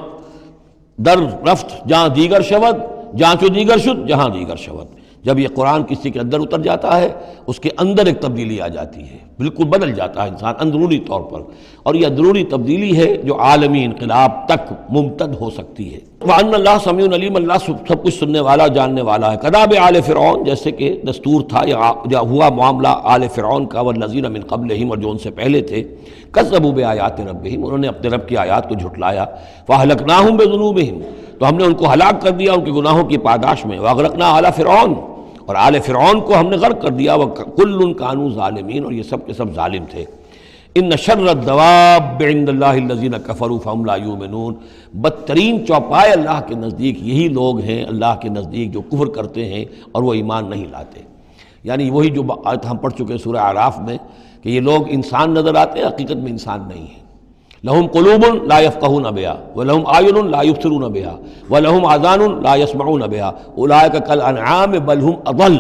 در رفت جہاں دیگر شود، جہاں چو دیگر شد جہاں دیگر شود، جب یہ قرآن کسی کے اندر اتر جاتا ہے اس کے اندر ایک تبدیلی آ جاتی ہے، بالکل بدل جاتا ہے انسان اندرونی طور پر، اور یہ اندرونی تبدیلی ہے جو عالمی انقلاب تک ممتد ہو سکتی ہے۔ وَأَنَّ اللَّهَ سَمِيعٌ عَلِيمٌ، اللہ سب کچھ سننے والا جاننے والا ہے۔ کداب آل فرعون، جیسے کہ دستور تھا یا ہوا معاملہ آل فرعون کا، والذین من قبلہم، اور جو ان سے پہلے تھے، کذبوا بآیات ربہم، انہوں نے اپنے رب کی آیات کو جھٹلایا، فأہلکناہم بذنوبہم، تو ہم نے ان کو ہلاک کر دیا ان کے گناہوں کی پاداش میں، وأغرقنا آل فرعون، اور آل فرعون کو ہم نے غرق کر دیا، وَكُلٌّ كَانُوا ظَالِمِينَ، اور یہ سب کے سب ظالم تھے۔ ان شر الدواب عند اللہ الذین کفروا فہم لا یؤمنون، بدترین چوپائے اللہ کے نزدیک یہی لوگ ہیں اللہ کے نزدیک جو کفر کرتے ہیں اور وہ ایمان نہیں لاتے۔ یعنی وہی جو آیت ہم پڑھ چکے سورہ اعراف میں کہ یہ لوگ انسان نظر آتے ہیں، حقیقت میں انسان نہیں ہیں۔ لہم قلوب لا یفقہون بہا ولہم اعین لا یبصرون بہا ولہم آذان لا یسمعون بہا اولئک کالانعام بل ہم اضل،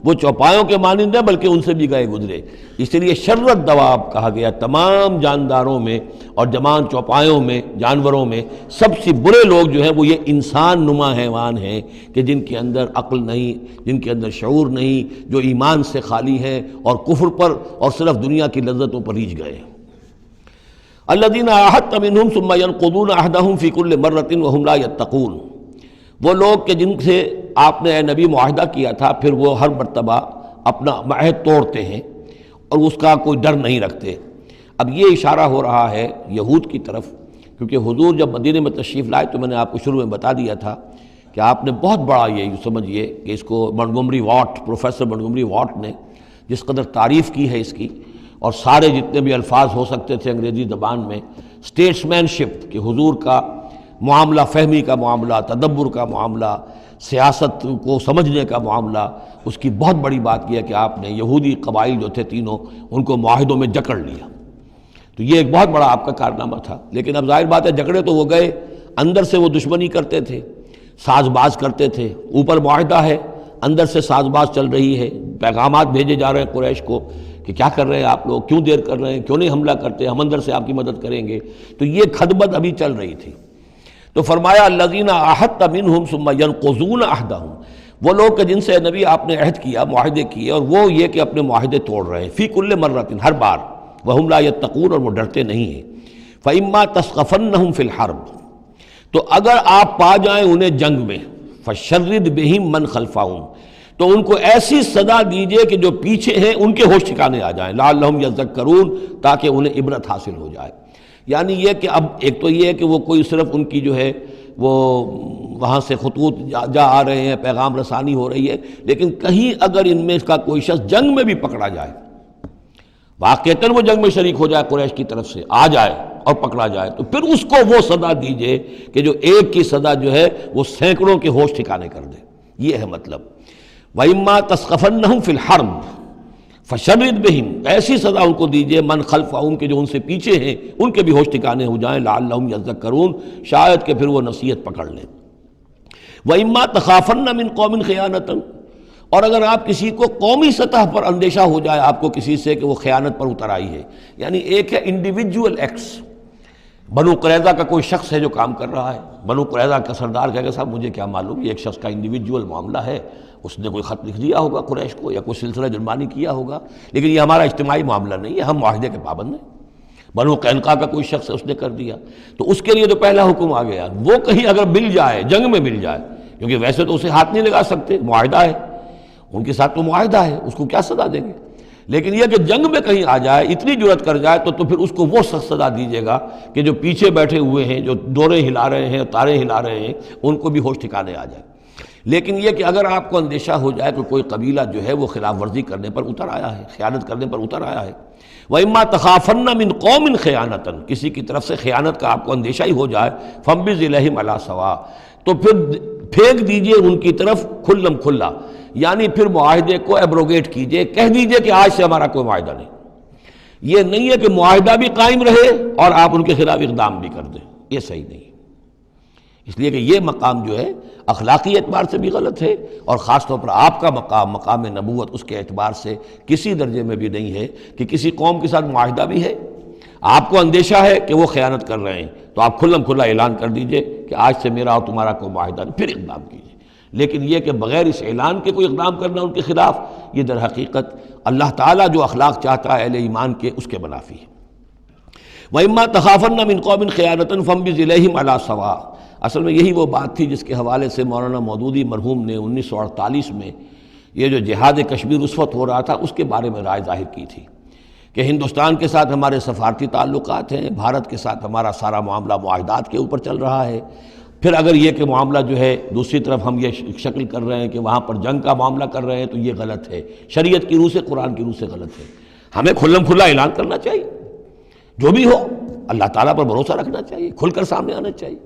وہ چوپایوں کے مانند ہیں بلکہ ان سے بھی گئے گزرے۔ اس لیے شر الدواب کہا گیا، تمام جانداروں میں اور جمان چوپایوں میں، جانوروں میں سب سے برے لوگ جو ہیں وہ یہ انسان نما حیوان ہیں کہ جن کے اندر عقل نہیں، جن کے اندر شعور نہیں، جو ایمان سے خالی ہیں اور کفر پر اور صرف دنیا کی لذتوں پر ریجھ گئے۔ الذین عاہدت منہم ثم ینقضون عہدہم فی کل مرۃ وہم لا یتقون، وہ لوگ کہ جن سے آپ نے اے نبی معاہدہ کیا تھا پھر وہ ہر مرتبہ اپنا عہد توڑتے ہیں اور اس کا کوئی ڈر نہیں رکھتے۔ اب یہ اشارہ ہو رہا ہے یہود کی طرف، کیونکہ حضور جب مدینے میں تشریف لائے تو میں نے آپ کو شروع میں بتا دیا تھا کہ آپ نے بہت بڑا یہ سمجھیے کہ اس کو Montgomery what, professor Montgomery what نے جس قدر تعریف کی ہے اس کی، اور سارے جتنے بھی الفاظ ہو سکتے تھے انگریزی زبان میں، اسٹیٹسمین شپ کہ حضور کا معاملہ، فہمی کا معاملہ، تدبر کا معاملہ، سیاست کو سمجھنے کا معاملہ، اس کی بہت بڑی بات یہ ہے کہ آپ نے یہودی قبائل جو تھے تینوں ان کو معاہدوں میں جکڑ لیا۔ تو یہ ایک بہت بڑا آپ کا کارنامہ تھا، لیکن اب ظاہر بات ہے جکڑے تو وہ گئے، اندر سے وہ دشمنی کرتے تھے، ساز باز کرتے تھے۔ اوپر معاہدہ ہے، اندر سے ساز باز چل رہی ہے، پیغامات بھیجے جا رہے ہیں قریش کو کہ کیا کر رہے ہیں آپ لوگ، کیوں دیر کر رہے ہیں، کیوں نہیں حملہ کرتے، ہم اندر سے آپ کی مدد کریں گے۔ تو یہ کھدبد ابھی چل رہی تھی۔ تو فرمایا الذین عاہدت منہم ثم ینقضون عہدہم، وہ لوگ کہ جن سے نبی آپ نے عہد کیا، معاہدے کیے، اور وہ یہ کہ اپنے معاہدے توڑ رہے ہیں، فی کل مرۃ، ہر بار، وہم لا یتقون، اور وہ ڈرتے نہیں ہیں۔ فإما تثقفنہم فی الحرب، تو اگر آپ پا جائیں انہیں جنگ میں، فشرد بہم من خلفہم، تو ان کو ایسی سزا دیجئے کہ جو پیچھے ہیں ان کے ہوش ٹھکانے آ جائیں، لعلہم یذکرون، تاکہ انہیں عبرت حاصل ہو جائے۔ یعنی یہ کہ اب ایک تو یہ ہے کہ وہ کوئی صرف ان کی جو ہے وہ وہاں سے خطوط جا آ رہے ہیں، پیغام رسانی ہو رہی ہے، لیکن کہیں اگر ان میں کا کوئی شخص جنگ میں بھی پکڑا جائے، واقعتاً وہ جنگ میں شریک ہو جائے، قریش کی طرف سے آ جائے اور پکڑا جائے، تو پھر اس کو وہ سزا دیجئے کہ جو ایک کی سزا جو ہے وہ سینکڑوں کے ہوش ٹھکانے کر دے۔ یہ ہے مطلب۔ وَإِمَّا تَثْقَفَنَّهُمْ فِي الْحَرْبِ فَشَرِّدْ بِهِمْ، ایسی سزا ان کو دیجئے من خلفہم کے جو ان سے پیچھے ہیں ان کے بھی ہوش ٹھکانے ہو جائیں، لعلہم یذکرون، شاید کہ پھر وہ نصیحت پکڑ لیں۔ وَإِمَّا تَخَافَنَّ مِنْ قَوْمٍ خِيَانَةً، اور اگر آپ کسی کو قومی سطح پر اندیشہ ہو جائے آپ کو کسی سے کہ وہ خیانت پر اتر آئی ہے، یعنی ایک ہے انڈیویجول ایکٹس، بنو قریظہ کا کوئی شخص ہے جو کام کر رہا ہے، بنو قریظہ کا سردار کہے گا صاحب مجھے کیا معلوم، یہ ایک شخص کا انڈیویجول معاملہ ہے، اس نے کوئی خط لکھ دیا ہوگا قریش کو یا کوئی سلسلہ جرمانی کیا ہوگا، لیکن یہ ہمارا اجتماعی معاملہ نہیں ہے، ہم معاہدے کے پابند ہیں۔ بنو قینقاع کا کوئی شخص ہے اس نے کر دیا، تو اس کے لیے تو پہلا حکم آ گیا، وہ کہیں اگر مل جائے، جنگ میں مل جائے، کیونکہ ویسے تو اسے ہاتھ نہیں لگا سکتے، معاہدہ ہے ان کے ساتھ، تو معاہدہ ہے، اس کو کیا سزا دیں گے، لیکن یہ کہ جنگ میں کہیں آ جائے، اتنی جرأت کر جائے تو پھر اس کو وہ سخت سزا دیجیے گا کہ جو پیچھے بیٹھے ہوئے ہیں، جو ڈورے ہلا رہے ہیں، تارے ہلا رہے ہیں، ان کو بھی ہوش ٹھکانے آ جائے۔ لیکن یہ کہ اگر آپ کو اندیشہ ہو جائے کہ کوئی قبیلہ جو ہے وہ خلاف ورزی کرنے پر اتر آیا ہے، خیانت کرنے پر اتر آیا ہے، وَإِمَّا تَخَافَنَّ مِنْ قَوْمٍ خِيَانَةً، کسی کی طرف سے خیانت کا آپ کو اندیشہ ہی ہو جائے، فَانبِذْ إِلَيْهِمْ عَلَىٰ سَوَاءٍ، تو پھر پھینک دیجئے ان کی طرف کھلم کھلا، یعنی پھر معاہدے کو ایبروگیٹ کیجئے، کہہ دیجئے کہ آج سے ہمارا کوئی معاہدہ نہیں۔ یہ نہیں ہے کہ معاہدہ بھی قائم رہے اور آپ ان کے خلاف اقدام بھی کر دیں، یہ صحیح نہیں، اس لیے کہ یہ مقام جو ہے اخلاقی اعتبار سے بھی غلط ہے، اور خاص طور پر آپ کا مقام، مقام نبوت، اس کے اعتبار سے کسی درجے میں بھی نہیں ہے کہ کسی قوم کے ساتھ معاہدہ بھی ہے، آپ کو اندیشہ ہے کہ وہ خیانت کر رہے ہیں تو آپ کھلم کھلا اعلان کر دیجئے کہ آج سے میرا اور تمہارا کوئی معاہدہ نہیں، پھر اقدام کیجئے۔ لیکن یہ کہ بغیر اس اعلان کے کوئی اقدام کرنا ان کے خلاف، یہ در حقیقت اللہ تعالیٰ جو اخلاق چاہتا ہے اہل ایمان کے، اس کے منافی ہے۔ وَإِمَّا تَخَافَنَّ مِن قَوْمٍ خِيَانَةً فَانبِذْ إِلَيْهِمْ عَلَىٰ سَوَاءٍ۔ اصل میں یہی وہ بات تھی جس کے حوالے سے مولانا مودودی مرحوم نے 1948 میں یہ جو جہاد کشمیر اس وقت ہو رہا تھا اس کے بارے میں رائے ظاہر کی تھی کہ ہندوستان کے ساتھ ہمارے سفارتی تعلقات ہیں، بھارت کے ساتھ ہمارا سارا معاملہ معاہدات کے اوپر چل رہا ہے، پھر اگر یہ کہ معاملہ جو ہے دوسری طرف ہم یہ شکل کر رہے ہیں کہ وہاں پر جنگ کا معاملہ کر رہے ہیں تو یہ غلط ہے، شریعت کی روح سے، قرآن کی روح سے غلط ہے۔ ہمیں کھلم کھلا اعلان کرنا چاہیے، جو بھی ہو اللہ تعالیٰ پر بھروسہ رکھنا چاہیے، کھل کر سامنے آنا چاہیے۔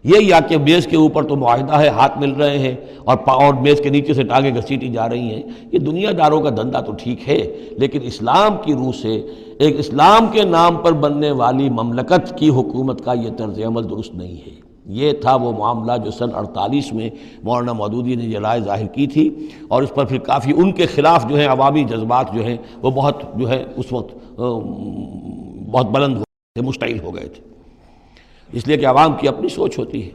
یہ یا کہ میز کے اوپر تو معاہدہ ہے، ہاتھ مل رہے ہیں اور میز کے نیچے سے ٹانگیں گھسیٹی جا رہی ہیں، یہ دنیا داروں کا دھندا تو ٹھیک ہے، لیکن اسلام کی روح سے ایک اسلام کے نام پر بننے والی مملکت کی حکومت کا یہ طرز عمل درست نہیں ہے۔ یہ تھا وہ معاملہ جو سن 48 میں مولانا مودودی نے یہ رائے ظاہر کی تھی، اور اس پر پھر کافی ان کے خلاف جو ہیں عوامی جذبات جو ہیں وہ بہت جو ہے اس وقت بہت بلند ہو گئے، مشتعل ہو گئے تھے، اس لیے کہ عوام کی اپنی سوچ ہوتی ہے۔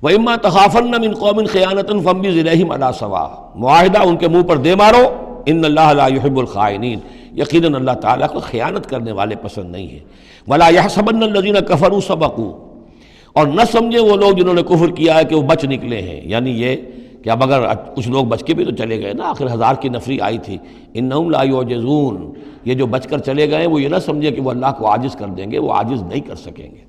وَإِمَّا تَخَافَنَّ مِن قَوْمٍ خِيَانَةً فَانبِذْ إِلَيْهِمْ عَلَىٰ سَوَاءٍ، معاہدہ ان کے منہ پر دے مارو، ان اللہ لا يحب الخائنین، یقیناً اللہ تعالیٰ کو خیانت کرنے والے پسند نہیں ہیں۔ وَلَا يَحْسَبَنَّ الَّذِينَ كَفَرُوا سَبَقُوا، اور نہ سمجھے وہ لوگ جنہوں نے کفر کیا ہے کہ وہ بچ نکلے ہیں، یعنی یہ کہ اب اگر کچھ لوگ بچ کے بھی تو چلے گئے نا، آخر 1000 کی نفری آئی تھی، انہم لا یعجزون، یہ جو بچ کر چلے گئے وہ یہ نہ سمجھے کہ وہ اللہ کو عاجز کر دیں گے، وہ عاجز نہیں کر سکیں گے۔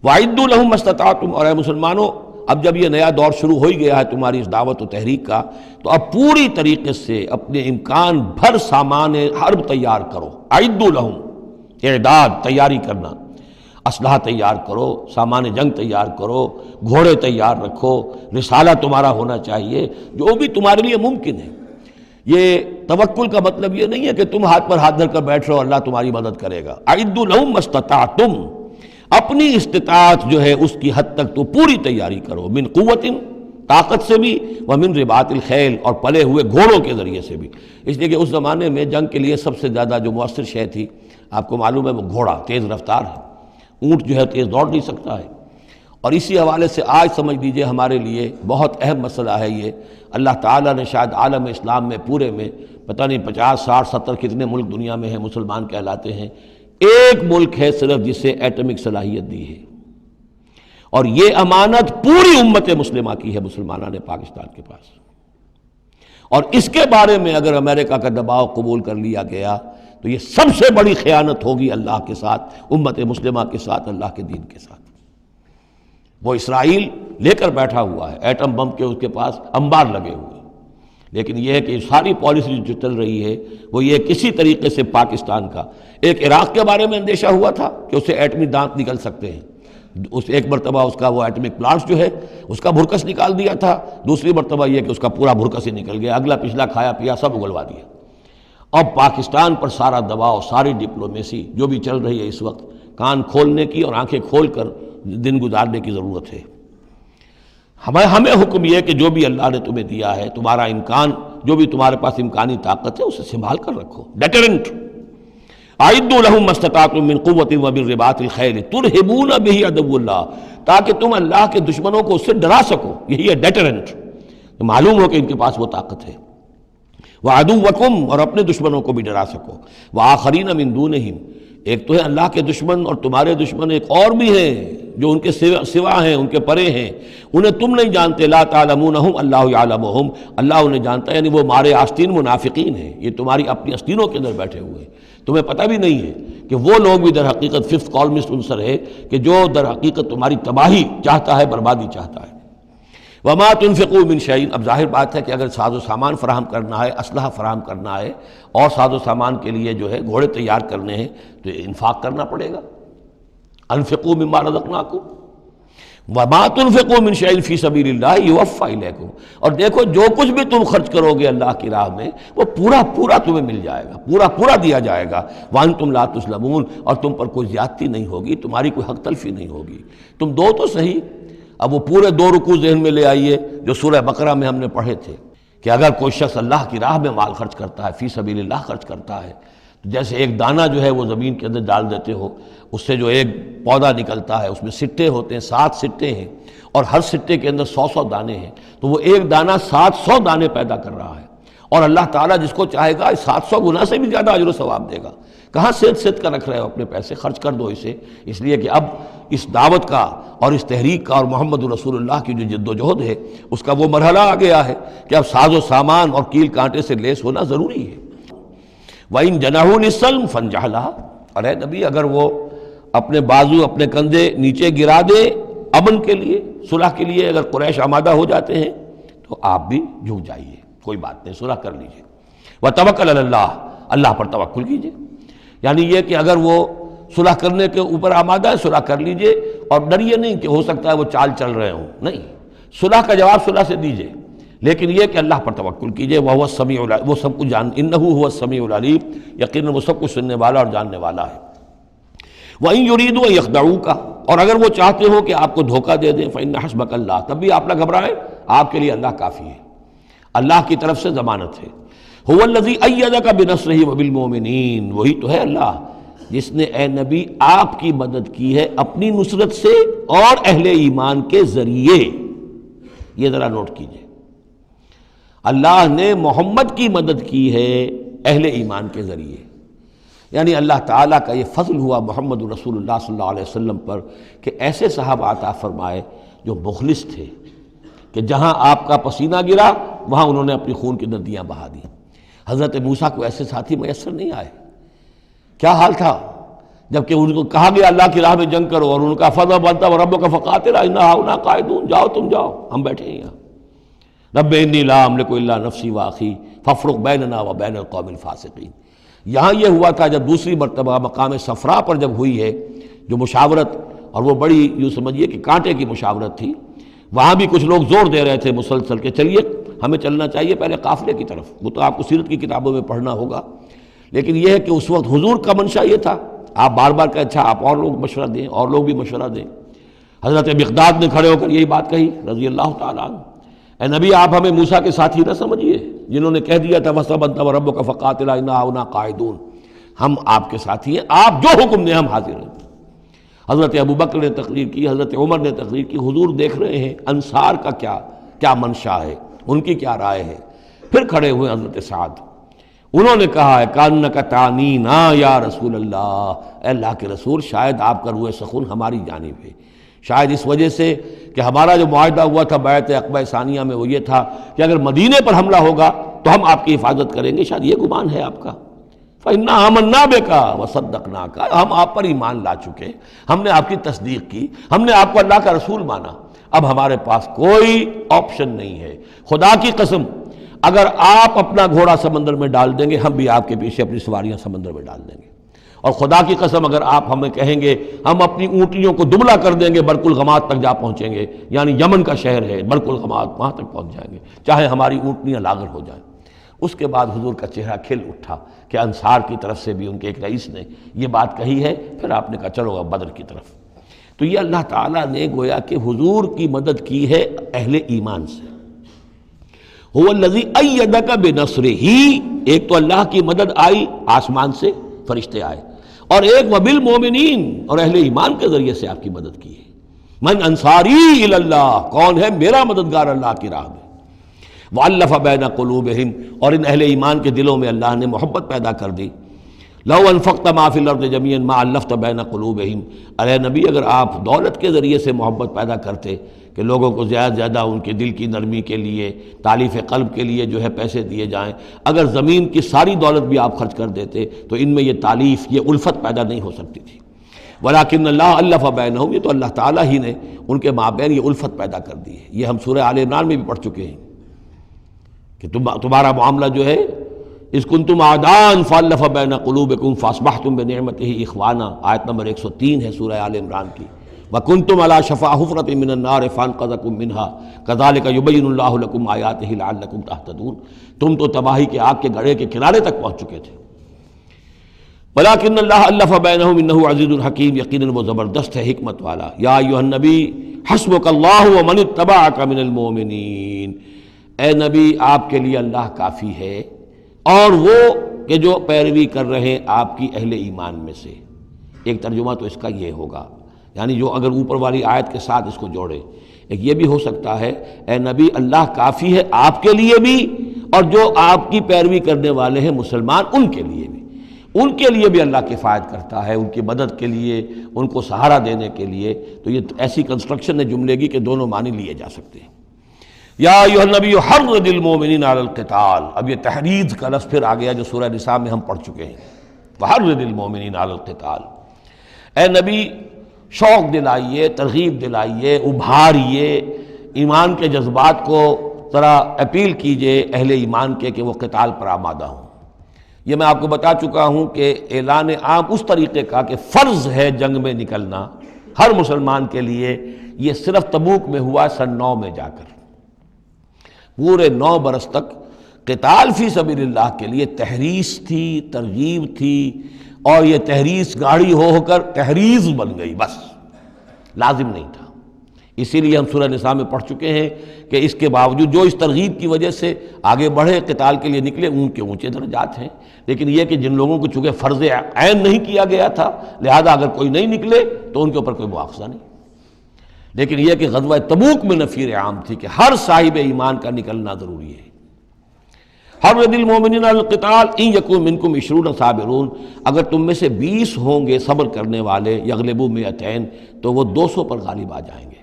وَأَعِدُّوا لَهُم مَّا اسْتَطَعْتُمْ، اور اے مسلمانوں اب جب یہ نیا دور شروع ہو ہی گیا ہے تمہاری اس دعوت و تحریک کا، تو اب پوری طریقے سے اپنے امکان بھر سامان حرب تیار کرو۔ اعدوا لہم، اعداد، تیاری کرنا، اسلحہ تیار کرو، سامان جنگ تیار کرو، گھوڑے تیار رکھو، رسالہ تمہارا ہونا چاہیے، جو بھی تمہارے لیے ممکن ہے۔ یہ توکل کا مطلب یہ نہیں ہے کہ تم ہاتھ پر ہاتھ دھر کر بیٹھ رہو اللہ تمہاری مدد کرے گا۔ اعدوا لہم ما استطعتم، اپنی استطاعت جو ہے اس کی حد تک تو پوری تیاری کرو، من قوت، طاقت سے بھی، ومن رباط الخیل، اور پلے ہوئے گھوڑوں کے ذریعے سے بھی، اس لیے کہ اس زمانے میں جنگ کے لیے سب سے زیادہ جو مؤثر شے تھی آپ کو معلوم ہے وہ گھوڑا، تیز رفتار ہے، اونٹ جو ہے تیز دوڑ نہیں سکتا ہے۔ اور اسی حوالے سے آج سمجھ لیجئے ہمارے لیے بہت اہم مسئلہ ہے یہ، اللہ تعالیٰ نے شاید عالم اسلام میں پورے میں پتہ نہیں 50 60 70 کتنے ملک دنیا میں ہیں مسلمان کہلاتے ہیں، ایک ملک ہے صرف جسے ایٹمک صلاحیت دی ہے، اور یہ امانت پوری امت مسلمہ کی ہے، مسلمانہ نے پاکستان کے پاس، اور اس کے بارے میں اگر امریکہ کا دباؤ قبول کر لیا گیا تو یہ سب سے بڑی خیانت ہوگی اللہ کے ساتھ، امت مسلمہ کے ساتھ، اللہ کے دین کے ساتھ۔ وہ اسرائیل لے کر بیٹھا ہوا ہے ایٹم بم کے، اس کے پاس انبار لگے ہوئے، لیکن یہ ہے کہ ساری پالیسی جو چل رہی ہے وہ یہ کسی طریقے سے پاکستان کا، ایک عراق کے بارے میں اندیشہ ہوا تھا کہ اسے ایٹمی دانت نکل سکتے ہیں، اس ایک مرتبہ اس کا وہ ایٹمک پلانٹ جو ہے اس کا بھرکس نکال دیا تھا، دوسری مرتبہ یہ کہ اس کا پورا بھرکس ہی نکل گیا، اگلا پچھلا کھایا پیا سب اگلوا دیا۔ اب پاکستان پر سارا دباؤ، ساری ڈپلومیسی جو بھی چل رہی ہے اس وقت، کان کھولنے کی اور آنکھیں کھول کر دن گزارنے کی ضرورت ہے۔ ہمیں حکم یہ کہ جو بھی اللہ نے تمہیں دیا ہے، تمہارا امکان، جو بھی تمہارے پاس امکانی طاقت ہے اسے سنبھال کر رکھو، ڈیٹرنٹ۔ اعدوا لہم ما استطعتم من قوت ومن رباط الخیل ترہبون بہ عدو اللہ، تاکہ تم اللہ کے دشمنوں کو اس سے ڈرا سکو، یہی ہے ڈیٹرنٹ، معلوم ہو کہ ان کے پاس وہ طاقت ہے۔ وعدوکم، اور اپنے دشمنوں کو بھی ڈرا سکو، وآخرین من دونہم، ایک تو ہے اللہ کے دشمن اور تمہارے دشمن ایک اور بھی ہیں جو ان کے سوا ہیں، ان کے پرے ہیں، انہیں تم نہیں جانتے، لا تعلمونہم اللہ یعلمہم، اللہ انہیں جانتا ہے، یعنی وہ مارے آستین منافقین ہیں، یہ تمہاری اپنی آستینوں کے اندر بیٹھے ہوئے ہیں، تمہیں پتہ بھی نہیں ہے کہ وہ لوگ بھی در حقیقت ففتھ کالمسٹ عنصر ہے کہ جو در حقیقت تمہاری تباہی چاہتا ہے، بربادی چاہتا ہے۔ وما تنفقوا من شیء، اب ظاہر بات ہے کہ اگر ساز و سامان فراہم کرنا ہے، اسلحہ فراہم کرنا ہے، اور ساز و سامان کے لیے جو ہے گھوڑے تیار کرنے ہیں تو انفاق کرنا پڑے گا۔ انفقوا مما رزقناکم وما تنفقوا من شیء فی سبیل اللہ یوفی الیکم، اور دیکھو جو کچھ بھی تم خرچ کرو گے اللہ کی راہ میں وہ پورا پورا تمہیں مل جائے گا، پورا پورا دیا جائے گا۔ وانتم لا تظلمون، اور تم پر کوئی زیادتی نہیں ہوگی، تمہاری کوئی حق تلفی نہیں ہوگی۔ تم دو تو صحیح، اب وہ پورے 2 رکوع ذہن میں لے آئیے جو سورہ بقرہ میں ہم نے پڑھے تھے کہ اگر کوئی شخص اللہ کی راہ میں مال خرچ کرتا ہے، فی سبیل اللہ خرچ کرتا ہے، جیسے ایک دانہ جو ہے وہ زمین کے اندر ڈال دیتے ہو، اس سے جو ایک پودا نکلتا ہے، اس میں سٹے ہوتے ہیں، 7 سٹے ہیں، اور ہر سٹے کے اندر 100 دانے ہیں، تو وہ ایک دانہ 700 دانے پیدا کر رہا ہے، اور اللہ تعالیٰ جس کو چاہے گا 700 گنا سے بھی زیادہ اجر و ثواب دے گا۔ کہاں صد کر رکھ رہے ہو اپنے پیسے؟ خرچ کر دو اسے، اس لیے کہ اب اس دعوت کا اور اس تحریک کا اور محمد رسول اللہ کی جو جد و جہد ہے اس کا وہ مرحلہ آ گیا ہے کہ اب ساز و سامان اور کیل کانٹے سے لیس ہونا ضروری ہے۔ وَإِن جَنَحُوا لِلسَّلْمِ فَانْجَحْ لَهَا، اور اے نبی اگر وہ اپنے بازو اپنے کندھے نیچے گرا دے امن کے لیے، صلح کے لیے، اگر قریش آمادہ ہو جاتے ہیں تو آپ بھی جھک جائیے، کوئی بات نہیں، صلح کر لیجیے۔ وَتَوَكَّلْ عَلَى اللَّهِ، اللہ پر توکل کیجیے، یعنی یہ کہ اگر وہ صلح کرنے کے اوپر آمادہ ہے صلح کر لیجئے، اور ڈریے نہیں کہ ہو سکتا ہے وہ چال چل رہے ہوں، نہیں، صلح کا جواب صلح سے دیجئے، لیکن یہ کہ اللہ پر توکل کیجئے۔ وَهُوَ السَّمِيعُ العليم، وہ سب کچھ إِنَّهُ هُوَ السَّمِيعُ العليم، یقیناً وہ سب کچھ سننے والا اور جاننے والا ہے۔ وَإِن يُرِيدُوا أَن يَخْدَعُوكَ، اور اگر وہ چاہتے ہو کہ آپ کو دھوکہ دے دیں، فَإِنَّ حَسْبَكَ اللَّهُ، تب بھی آپ نہ گھبرائیں، آپ کے لیے اللہ کافی ہے، اللہ کی طرف سے ضمانت ہے۔ هُوَ الَّذِي أَيَّدَكَ بِنَصْرِهِ وَبِالْمُؤْمِنِينَ، وہی تو ہے اللہ جس نے اے نبی آپ کی مدد کی ہے اپنی نصرت سے اور اہل ایمان کے ذریعے۔ یہ ذرا نوٹ کیجئے، اللہ نے محمد کی مدد کی ہے اہل ایمان کے ذریعے، یعنی اللہ تعالیٰ کا یہ فضل ہوا محمد رسول اللہ صلی اللہ علیہ وسلم پر کہ ایسے صحابہ عطا فرمائے جو مخلص تھے، کہ جہاں آپ کا پسینہ گرا وہاں انہوں نے اپنی خون کی ندیاں بہا دی۔ حضرت موسیٰ کو ایسے ساتھی میسر نہیں آئے، کیا حال تھا جبکہ ان کو کہا گیا اللہ کی راہ میں جنگ کرو، اور ان کا فضل بنتا ربک فقاتل انا ہاؤنا قاعدون، جاؤ تم جاؤ، ہم بیٹھے ہیں یہاں۔ رب انی لا املک الا نفسی واخی فافرق بیننا وبین القوم الفاسقین۔ یہاں یہ ہوا تھا جب دوسری مرتبہ مقام صفرا پر جب ہوئی ہے جو مشاورت، اور وہ بڑی یوں سمجھیے کہ کانٹے کی مشاورت تھی، وہاں بھی کچھ لوگ زور دے رہے تھے مسلسل کہ چلیے ہمیں چلنا چاہیے پہلے قافلے کی طرف، وہ تو آپ کو سیرت کی کتابوں میں پڑھنا ہوگا، لیکن یہ ہے کہ اس وقت حضور کا منشا یہ تھا، آپ بار بار کہ اچھا آپ اور لوگ مشورہ دیں، اور لوگ بھی مشورہ دیں۔ حضرت مقداد نے کھڑے ہو کر یہی بات کہی رضی اللہ تعالیٰ عنہ، اے نبی آپ ہمیں موسیٰ کے ساتھی نہ سمجھیے جنہوں نے کہہ دیا تھا وَسَبَنْتَ وَرَبُّكَ فَقَاتِلَا إِنَّا هُنَا قَاعِدُونَ، ہم آپ کے ساتھی ہیں، آپ جو حکم دیں ہم حاضر ہیں۔ حضرت ابوبکر نے تقریر کی، حضرت عمر نے تقریر کی، حضور دیکھ رہے ہیں انصار کا کیا منشا ہے، ان کی کیا رائے ہے۔ پھر کھڑے ہوئے حضرت سعد، انہوں نے کہا ہے کانک تعنینا یا رسول اللہ، اے اللہ کے رسول شاید آپ کا روح سخن ہماری جانب ہے، شاید اس وجہ سے کہ ہمارا جو معاہدہ ہوا تھا بیعت عقبہ ثانیہ میں وہ یہ تھا کہ اگر مدینے پر حملہ ہوگا تو ہم آپ کی حفاظت کریں گے، شاید یہ گمان ہے آپ کا۔ فَإِنَّا آمَنَّا بِكَ وَصَدَّقْنَاكَ، ہم آپ پر ایمان لا چکے، ہم نے آپ کی تصدیق کی، ہم نے آپ کو اللہ کا رسول مانا، اب ہمارے پاس کوئی آپشن نہیں ہے۔ خدا کی قسم اگر آپ اپنا گھوڑا سمندر میں ڈال دیں گے ہم بھی آپ کے پیچھے اپنی سواریاں سمندر میں ڈال دیں گے، اور خدا کی قسم اگر آپ ہمیں کہیں گے ہم اپنی اونٹیوں کو دبلا کر دیں گے برق الغمات تک جا پہنچیں گے، یعنی یمن کا شہر ہے برق الغمات، وہاں تک پہنچ جائیں گے چاہے ہماری اونٹنیاں لاغر ہو جائیں۔ اس کے بعد حضور کا چہرہ کھل اٹھا کہ انصار کی طرف سے بھی ان کے ایک رئیس نے یہ بات کہی ہے، پھر آپ نے کہا چلو اب بدر کی طرف۔ تو یہ اللہ تعالیٰ نے گویا کہ حضور کی مدد کی ہے اہل ایمان سے۔ هو الذی ایدک بنصرہ، ایک تو اللہ کی مدد آئی آسمان سے، فرشتے آئے، اور ایک وبالمؤمنین، اور اہل ایمان کے ذریعے سے آپ کی مدد کی ہے۔ من انصاری الی اللہ، کون ہے میرا مددگار اللہ کی راہ میں۔ وَأَلَّفَ بَيْنَ قُلُوبِهِمْ، اور ان اہل ایمان کے دلوں میں اللہ نے محبت پیدا کر دی۔ لَوْ أَنفَقْتَ مَا فِي الْأَرْضِ جَمِيعًا مَا أَلَّفْتَ بَيْنَ قُلُوبِهِمْ، ارے نبی اگر آپ دولت کے ذریعے سے محبت پیدا کرتے کہ لوگوں کو زیادہ زیادہ ان کے دل کی نرمی کے لیے، تالیف قلب کے لیے جو ہے پیسے دیے جائیں، اگر زمین کی ساری دولت بھی آپ خرچ کر دیتے تو ان میں یہ تالیف، یہ الفت پیدا نہیں ہو سکتی تھی۔ وَلَٰكِنَّ اللَّهَ أَلَّفَ بَيْنَهُمْ، یہ تو اللہ تعالیٰ ہی نے ان کے مابین یہ الفت پیدا کر دی ہے۔ یہ ہم سورہ آل عمران میں بھی پڑھ چکے ہیں کہ تمہارا معاملہ جو ہے اِذْ كُنْتُمْ أَعْدَاءً فَأَلَّفَ بَيْنَ قُلُوبِكُمْ فَأَصْبَحْتُمْ بِنِعْمَتِهِ إِخْوَانًا، آیت نمبر 103 ہے سورہ آل عمران کی۔ وَكُنْتُمْ عَلَىٰ شَفَا حُفْرَةٍ مِّنَ النَّارِ فَأَنقَذَكُم مِّنْهَا كَذَٰلِكَ يُبَيِّنُ اللَّهُ لَكُمْ آيَاتِهِ لَعَلَّكُمْ تَهْتَدُونَ، تم تو تباہی کے آگ کے گڑھے کے کنارے تک پہنچ چکے تھے۔ وَلَٰكِنَّ اللَّهَ أَلَّفَ بَيْنَهُمْ إِنَّهُ عَزِيزٌ حَكِيمٌ، یقیناً وہ زبردست ہے، حکمت والا۔ یا ایھا النبی حسبک اللہ ومن اتبعک من المؤمنین، اے نبی آپ کے لیے اللہ کافی ہے اور وہ کہ جو پیروی کر رہے ہیں آپ کی اہل ایمان میں سے۔ ایک ترجمہ تو اس کا یہ ہوگا، یعنی جو اگر اوپر والی آیت کے ساتھ اس کو جوڑے، ایک یہ بھی ہو سکتا ہے اے نبی اللہ کافی ہے آپ کے لیے بھی اور جو آپ کی پیروی کرنے والے ہیں مسلمان ان کے لیے بھی، ان کے لیے بھی اللہ کفایت کرتا ہے، ان کی مدد کے لیے، ان کو سہارا دینے کے لیے۔ تو یہ ایسی کنسٹرکشن ہے جملے کی کہ دونوں معنی لیے جا سکتے ہیں۔ یا ایھا النبی حرض المؤمنین علی القتال، اب یہ تحریض کا لفظ پھر آ گیا جو سورہ نساء میں ہم پڑھ چکے ہیں، وحرض المؤمنین علی القتال، اے نبی شوق دلائیے، ترغیب دلائیے، ابھاریے، ایمان کے جذبات کو ذرا اپیل کیجئے اہل ایمان کے کہ وہ قتال پر آمادہ ہوں۔ یہ میں آپ کو بتا چکا ہوں کہ اعلان عام اس طریقے کا کہ فرض ہے جنگ میں نکلنا ہر مسلمان کے لیے، یہ صرف تبوک میں ہوا سن 9 میں جا کر۔ پورے 9 برس تک قتال فی سبیل اللہ کے لیے تحریض تھی، ترغیب تھی، اور یہ تحریض گاڑی ہو کر تحریض بن گئی، بس لازم نہیں تھا۔ اسی لیے ہم سورہ نساء میں پڑھ چکے ہیں کہ اس کے باوجود جو اس ترغیب کی وجہ سے آگے بڑھے قتال کے لیے نکلے ان کے اونچے درجات ہیں، لیکن یہ کہ جن لوگوں کو چونکہ فرض عین نہیں کیا گیا تھا لہذا اگر کوئی نہیں نکلے تو ان کے اوپر کوئی مواخذہ نہیں۔ لیکن یہ کہ غزوہ تبوک میں نفیر عام تھی کہ ہر صاحب ایمان کا نکلنا ضروری ہے۔ حرض المؤمنین علی القتال ان یکن منکم 20 صابرون، اگر تم میں سے 20 ہوں گے صبر کرنے والے، یغلبوا 200 تو وہ 200 پر غالب آ جائیں گے۔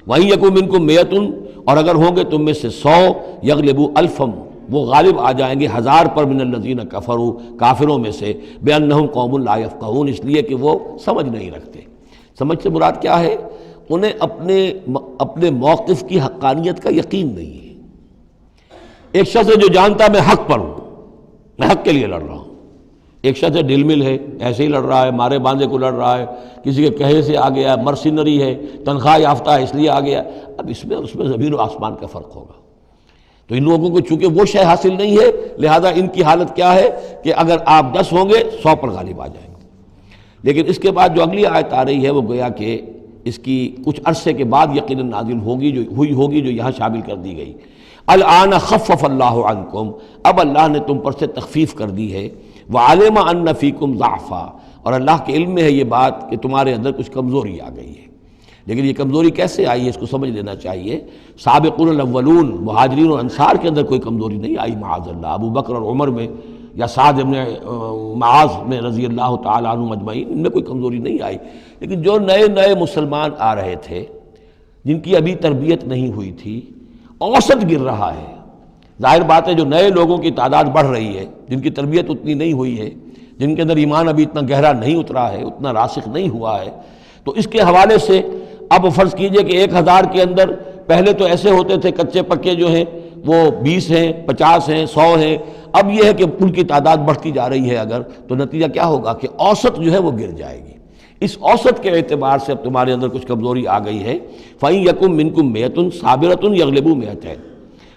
وَإِن یکن منکم 100، اور اگر ہوں گے تم میں سے 100، یغلبوا 1000، وہ غالب آ جائیں گے 1000 پر، من الذین کفروا، کافروں میں سے، بأنہم قوم لا یفقہون، اس لیے کہ وہ سمجھ نہیں رکھتے۔ سمجھ سے مراد کیا ہے؟ انہیں اپنے موقف کی حقانیت کا یقین نہیں ہے۔ ایک شخص ہے جو جانتا ہے میں حق پر ہوں، میں حق کے لیے لڑ رہا ہوں۔ ایک شخص ہے ڈل مل ہے، ایسے ہی لڑ رہا ہے، مارے باندھے کو لڑ رہا ہے، کسی کے کہے سے آ گیا، مرسینری ہے، تنخواہ یافتہ ہے اس لیے آ گیا۔ اب اس میں اور اس میں زمین و آسمان کا فرق ہوگا۔ تو ان لوگوں کو چونکہ وہ شے حاصل نہیں ہے لہذا ان کی حالت کیا ہے کہ اگر آپ 10 ہوں گے 100 پر غالب آ جائیں گے۔ لیکن اس کے بعد جو اگلی آیت آ رہی ہے وہ گویا کہ اس کی کچھ عرصے کے بعد یقیناً نازل ہوگی، جو ہوگی، جو یہاں شامل کر دی گئی۔ الآن خفف اللہ عنکم، اب اللہ نے تم پر سے تخفیف کر دی ہے، وعلم ان فیکم ضعفا، اور اللہ کے علم میں ہے یہ بات کہ تمہارے اندر کچھ کمزوری آ گئی ہے۔ لیکن یہ کمزوری کیسے آئی ہے اس کو سمجھ لینا چاہیے۔ سابقون الاولون، مہاجرین اور انصار کے اندر کوئی کمزوری نہیں آئی معاذ اللہ، ابو بکر اور عمر میں یا سعد بن معاذ میں رضی اللہ تعالیٰ عنہ مجمعین، ان میں کوئی کمزوری نہیں آئی۔ لیکن جو نئے مسلمان آ رہے تھے جن کی ابھی تربیت نہیں ہوئی تھی، اوسط گر رہا ہے۔ ظاہر بات ہے جو نئے لوگوں کی تعداد بڑھ رہی ہے، جن کی تربیت اتنی نہیں ہوئی ہے، جن کے اندر ایمان ابھی اتنا گہرا نہیں اترا ہے، اتنا راسخ نہیں ہوا ہے، تو اس کے حوالے سے اب فرض کیجئے کہ 1000 کے اندر پہلے تو ایسے ہوتے تھے کچے پکے جو ہیں وہ 20 ہیں، 50 ہیں، 100 ہیں، اب یہ ہے کہ ان کی تعداد بڑھتی جا رہی ہے اگر، تو نتیجہ کیا ہوگا کہ اوسط جو ہے وہ گر جائے گی۔ اس اوسط کے اعتبار سے اب تمہارے اندر کچھ کمزوری آ گئی ہے۔ فَإِن يَكُن مِّنكُم 100 صَابِرَةٌ يَغْلِبُوا 200،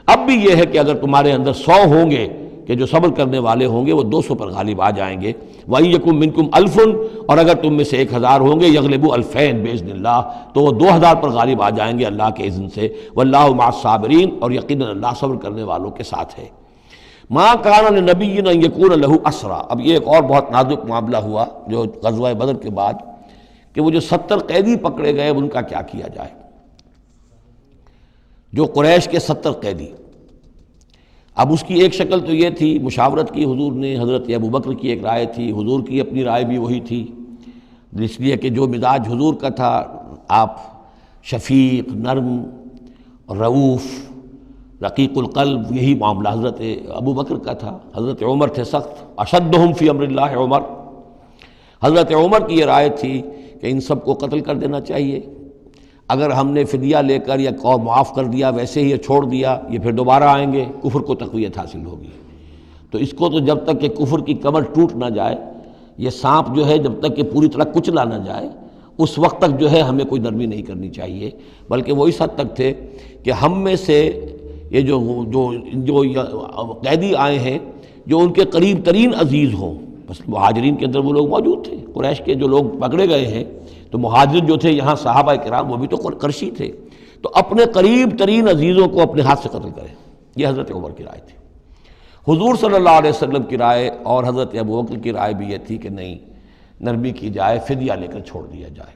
اب بھی یہ ہے کہ اگر تمہارے اندر 100 ہوں گے کہ جو صبر کرنے والے ہوں گے وہ 200 پر غالب آ جائیں گے۔ وَإِن يَكُن مِّنكُم 1000، اور اگر تم میں سے 1000 ہوں گے، يَغْلِبُوا 2000 بِإِذْنِ اللَّهِ، تو وہ 2000 پر غالب آ جائیں گے اللہ کے اذن سے۔ وَاللَّهُ مَعَ الصَّابِرِينَ، اور یقیناً اللہ صبر کرنے والوں کے ساتھ ہے۔ مَا كَانَ لِنَبِيٍّ أَن يَكُونَ لَهُ أَسْرَىٰ، اب یہ ایک اور بہت نازک معاملہ ہوا جو غزوہ بدر کے بعد، کہ وہ جو 70 قیدی پکڑے گئے ان کا کیا کیا جائے۔ جو قریش کے 70 قیدی، اب اس کی ایک شکل تو یہ تھی، مشاورت کی حضور نے، حضرت ابو بکر کی ایک رائے تھی، حضور کی اپنی رائے بھی وہی تھی، اس لیے کہ جو مزاج حضور کا تھا، آپ شفیق، نرم، رؤوف، رقیق القلب، یہی معاملہ حضرت ابو بکر کا تھا۔ حضرت عمر تھے سخت، اشدہم فی امر اللہ عمر، حضرت عمر کی یہ رائے تھی کہ ان سب کو قتل کر دینا چاہیے، اگر ہم نے فدیہ لے کر یا قوم معاف کر دیا ویسے ہی چھوڑ دیا، یہ پھر دوبارہ آئیں گے، کفر کو تقویت حاصل ہوگی۔ تو اس کو تو جب تک کہ کفر کی کمر ٹوٹ نہ جائے، یہ سانپ جو ہے جب تک کہ پوری طرح کچلا نہ جائے، اس وقت تک جو ہے ہمیں کوئی نرمی نہیں کرنی چاہیے، بلکہ وہ اس حد تک تھے کہ ہم میں سے یہ جو قیدی آئے ہیں جو ان کے قریب ترین عزیز ہوں، بس مہاجرین کے اندر وہ لوگ موجود تھے، قریش کے جو لوگ پکڑے گئے ہیں، تو مہاجرین جو تھے یہاں صحابہ کرام وہ بھی تو قرشی تھے، تو اپنے قریب ترین عزیزوں کو اپنے ہاتھ سے قتل کریں، یہ حضرت عمر کی رائے تھی۔ حضور صلی اللہ علیہ وسلم کی رائے اور حضرت ابوبکر کی رائے بھی یہ تھی کہ نہیں، نرمی کی جائے، فدیہ لے کر چھوڑ دیا جائے۔